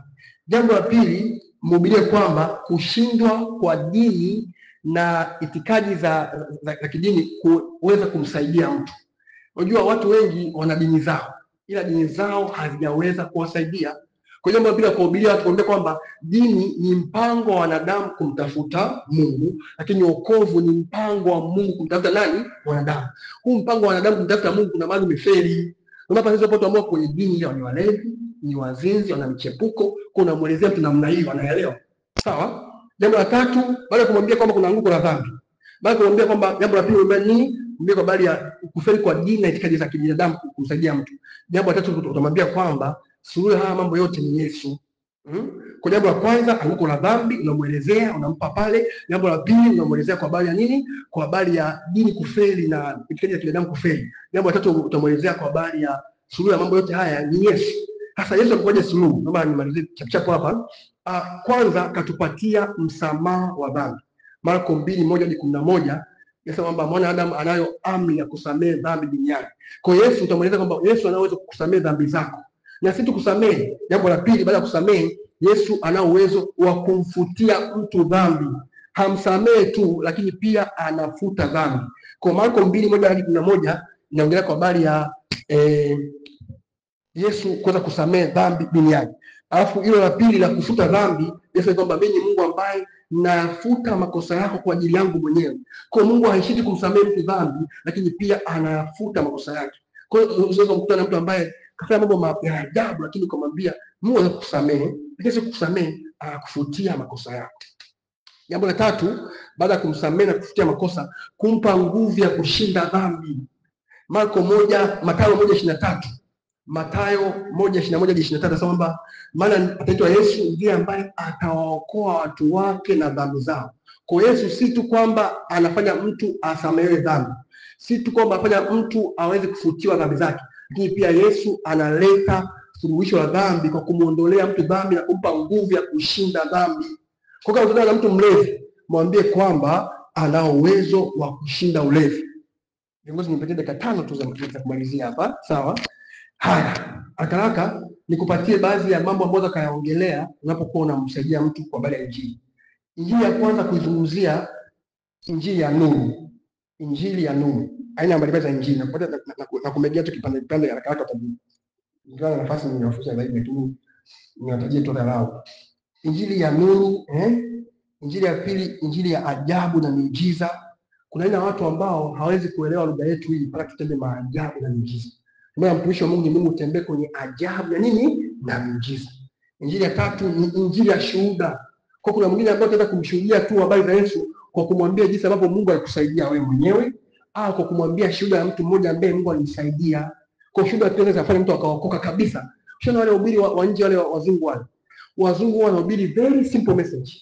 Jambo la pili, mhubirie kwamba kushindwa kwa dini na itikadi za kidini kuweza kumsaidia mtu. Unajua watu wengi wana dini zao, ila dini zao hazijaweza kuwasaidia. Kwa hiyo bila kuhubiria watu kuambia kwamba dini ni mpango wa wanadamu kumtafuta Mungu, lakini wokovu ni mpango wa Mungu kumtafuta nani? Wanadamu. Huu mpango wa wanadamu kumtafuta Mungu kuna mahali umefeli. Unapata hizo watu ambao kwenye dini ile ni walevi, ni wazinzi, wana michepuko, kuna muelezea mtu namna hiyo anaelewa. Sawa? Jambo la tatu, baada ya kumwambia kwamba kuna anguko la dhambi. Baada ya kumwambia kwamba jambo la pili mwambie nini? Mwambie kwa habari ya kufeli kwa dini na itikadi za kibinadamu kumsaidia mtu. Jambo la tatu utamwambia kwamba suluhu haya mambo yote ni Yesu. Kwa jambo la kwanza anguko la dhambi unamuelezea, unampa pale. Jambo la pili unamuelezea kwa habari ya nini? Kwa habari ya dini kufeli na itikadi za kibinadamu kufeli. Jambo la tatu utamuelezea kwa habari ya suluhu ya mambo yote haya ni Yesu. Sasa Yesu alikuja suluhu. Naomba nimalizie chapuchapu hapa. Kwanza katupatia msamaha wa dhambi. Marko 2:1-11 inasema kwamba mwanadamu anayo amri ya kusamehe dhambi duniani. Kwa Yesu utamueleza kwamba Yesu anaweza kukusamehe dhambi zako. Na si tu kusamehe, jambo la pili baada ya kusamehe, Yesu ana uwezo wa kumfutia mtu dhambi. Hamsamehe tu, lakini pia anafuta dhambi. Kwa Marko 2:1-11 inaongelea kwa habari ya Yesu kuweza kusamehe dhambi duniani. Alafu hilo la pili la kufuta dhambi, Yesu anasema kwamba mimi ni Mungu ambaye nafuta makosa yako kwa ajili yangu mwenyewe. Kwa Mungu haishiki kumsamehe mtu dhambi, lakini pia anafuta makosa yake. Kwa hiyo unaweza kukutana na mtu ambaye kafanya mambo ya ajabu, lakini kumwambia Mungu anakusamehe, lakini kukusamehe anakufutia makosa yako. Jambo la tatu, baada ya kumsamehe na kufutia makosa, kumpa nguvu ya kushinda dhambi. Mathayo 1:23. Mathayo 1:21-23 nasema kwamba maana ataitwa Yesu ndiye ambaye atawaokoa watu wake na dhambi zao. Kwa Yesu si tu kwamba anafanya mtu asamehewe dhambi, si tu kwamba anafanya mtu aweze kufutiwa dhambi zake, lakini pia Yesu analeta suluhisho la dhambi kwa kumuondolea mtu dhambi na kumpa nguvu ya kushinda dhambi. Kwa kama unataka mtu mlevi, mwambie kwamba ana uwezo wa kushinda ulevi. Viongozi, nipatie dakika 5 tu za kumalizia hapa, sawa? Haya, haraka nikupatie baadhi ya mambo ambayo kayaongelea unapokuwa unamsaidia mtu kwa habari ya Injili. Injili ya kwanza kuizungumzia Injili ya nuru. Injili ya nuru. Aina mbalimbali za Injili. Na kumegea tu kipande haraka utabii. Ndio nafasi ninyofuta zaidi lakini niwatajie tu lao. Injili ya nuru, Injili ya pili, Injili ya ajabu na miujiza. Kuna aina watu ambao hawezi kuelewa lugha yetu hii mpaka tutende maajabu na miujiza. Maana mtumishi wa Mungu ni Mungu utembee kwenye ajabu na nini? Na miujiza. Injili ya tatu ni Injili ya shuhuda. Kwa kuna mwingine ambaye anataka kumshuhudia tu habari za Yesu kwa kumwambia jinsi ambavyo Mungu alikusaidia wewe mwenyewe, au kwa kumwambia shuhuda ya mtu mmoja ambaye Mungu alimsaidia. Kwa shuhuda pia inaweza kufanya mtu akaokoka kabisa. Unaona wale wahubiri wa nje wale wazungu wale. Wazungu wanahubiri very simple message.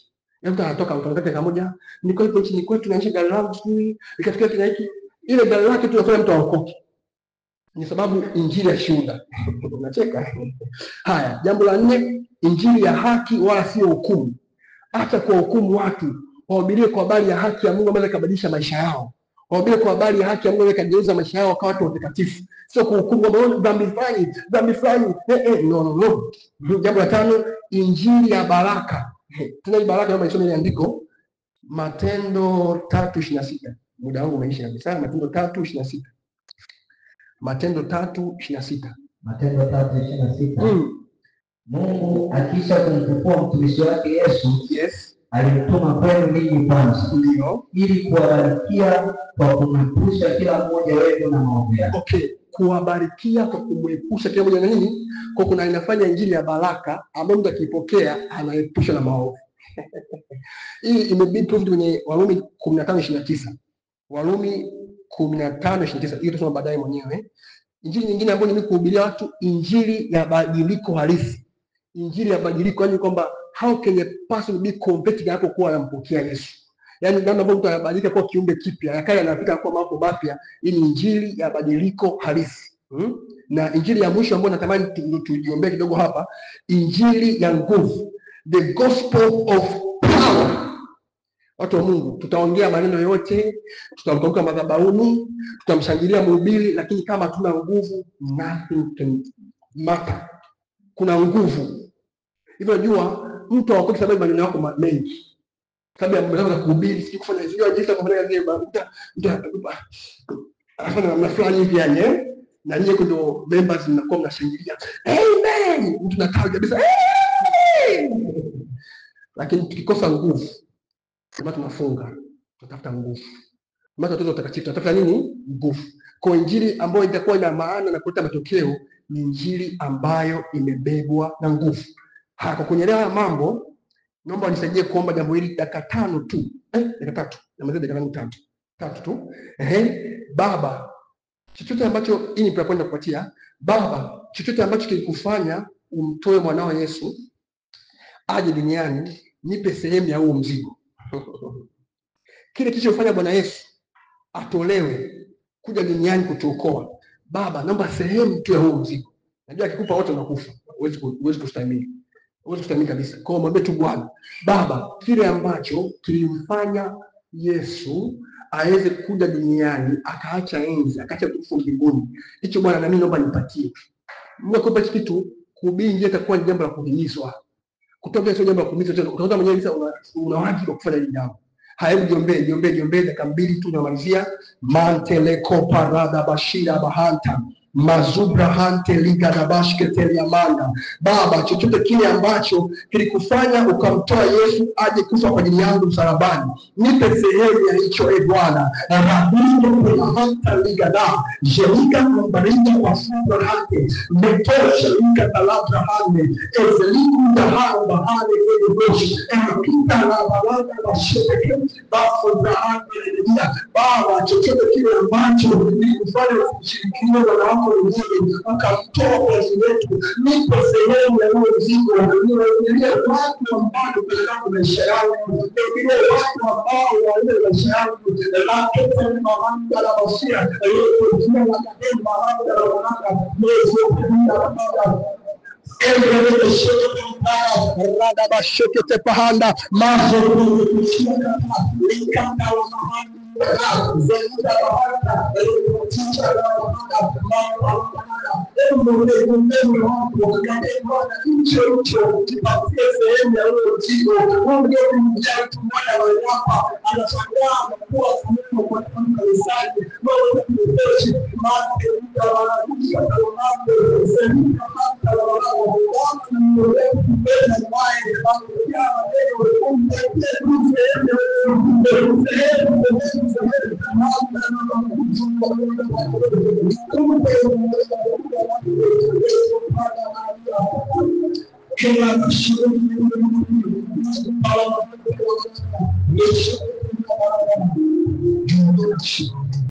Mtu anatoka mtu kimoja, niko hapo nchini kwetu naishi gari langu sijui, ikatokea kile hiki. Ile gari lake tu inafanya mtu aokoke. Ni sababu Injili ya shuhuda. Unacheka? Haya, jambo la 4, Injili ya haki wala sio hukumu. Hata kwa hukumu watu, wahubirie kwa habari ya haki ya Mungu ambaye kabadilisha maisha yao. Wahubirie kwa habari ya haki ya Mungu ambaye kageuza maisha yao kwa watu watakatifu. Sio kwa hukumu kwamba dhambi fulani. No. Jambo la 5, Injili ya baraka. Tuna baraka kama isome ile andiko Matendo 3:26. Muda wangu umeisha kabisa. Matendo 3:26. Matendo 3:26. Matendo 3:26. Mungu akisha kumfufua mtumishi wake Yesu, alimtuma kwenu ninyi kwanza, ili kuwabarikia kwa kumwepusha kila mmoja wenu na maovu yake. Okay, kuwabarikia kwa kumwepusha kila mmoja na nini? Kwa kuna inafanya Injili ya baraka ambayo mtu akipokea anaepusha na maovu. Hii imebidi proof kwenye Warumi 15:29. Warumi 15:29. Hiyo tusoma baadaye mwenyewe. Injili nyingine ambayo nimekuhubiria watu, injili ya badiliko halisi. Injili ya badiliko, yani kwamba how can a person be converted hapo kuwa anampokea Yesu. Yaani namna ambavyo mtu anabadilika kuwa kiumbe kipya, yakale anafika kuwa mambo mapya. Hii ni injili ya badiliko halisi. Na injili ya mwisho ambayo natamani tujiombee kidogo hapa, injili ya nguvu, the gospel of power. Watu wa Mungu, tutaongea maneno yote, tutamtoka madhabahuni, tutamshangilia mhubiri, lakini kama hatuna nguvu, nothing can matter. Kuna nguvu. Hivyo unajua mtu haokoki sababu maneno yako mengi. Sababu ya mambo ya kuhubiri, sisi kufanya hizo jinsi kufanya afanya namna fulani hivi yani, na nyinyi ndio members mnakuwa mnashangilia. Amen. Mtu nakaa kabisa. Lakini tukikosa nguvu, kama tunafunga, tutafuta nguvu. Kama tutatoa utakatifu, tutafuta nini? Nguvu. Kwa injili ambayo itakuwa ina maana na kuleta matokeo ni injili ambayo imebebwa na nguvu. Kwa kuelewa mambo, naomba nisaidie kuomba jambo hili dakika 5 tu. Dakika 3. Namaliza dakika 3 tu. Baba, chochote ambacho hii ni kwenda kupatia, Baba, chochote ambacho kilikufanya umtoe mwanao Yesu aje duniani, nipe sehemu ya huo mzigo. Kile kilichofanya Bwana Yesu atolewe kuja duniani kutuokoa, Baba, naomba sehemu tu ya huo mzigo. Najua akikupa wote unakufa. Huwezi kustahimili. Huwezi kustahimili kabisa. Kwa hiyo mwambie tu Bwana, Baba, kile ambacho kilimfanya Yesu aweze kuja duniani, akaacha enzi, akaacha utukufu mbinguni, hicho Bwana na mimi naomba nipatie. Mnakupa kitu kuhubiri injili itakuwa ni jambo la kuhimizwa. Kutoka sio jambo la kuhimizwa tena. Utaona mwenyewe sasa una wajibu wa kufanya hili jambo. Haya, jiombee dakika 2 tu namalizia. Mantele koparada bashira bahanta mazubra hante liga na bashke teliamanda. Baba, chochote kile ambacho kilikufanya ukamtoa Yesu aje kufa kwa ajili yangu msalabani, nipe sehemu ya hicho Bwana. Rabbi na hanta liga na jelika kumbarika kwa subra hante metosha liga talabra hane ezeliku dahao bahane kwenye boshi emapita na balada basheke bafu brahane legia. Baba, chochote kile ambacho kilikufanya kushirikiana na wako wengine akamtoa kwa wetu, nipo sehemu ya huo mzigo. Niwaambie watu ambao wanataka maisha yao, niwaambie watu ambao wanataka maisha yao, na kete mamanda la masia yote kila wakati mamanda la wanaka mwezi kupinda baba Every shot rada bashoke te pahanda mazo kushika likanda wa mahanda zenda bahanda kutisha na mahanda Kila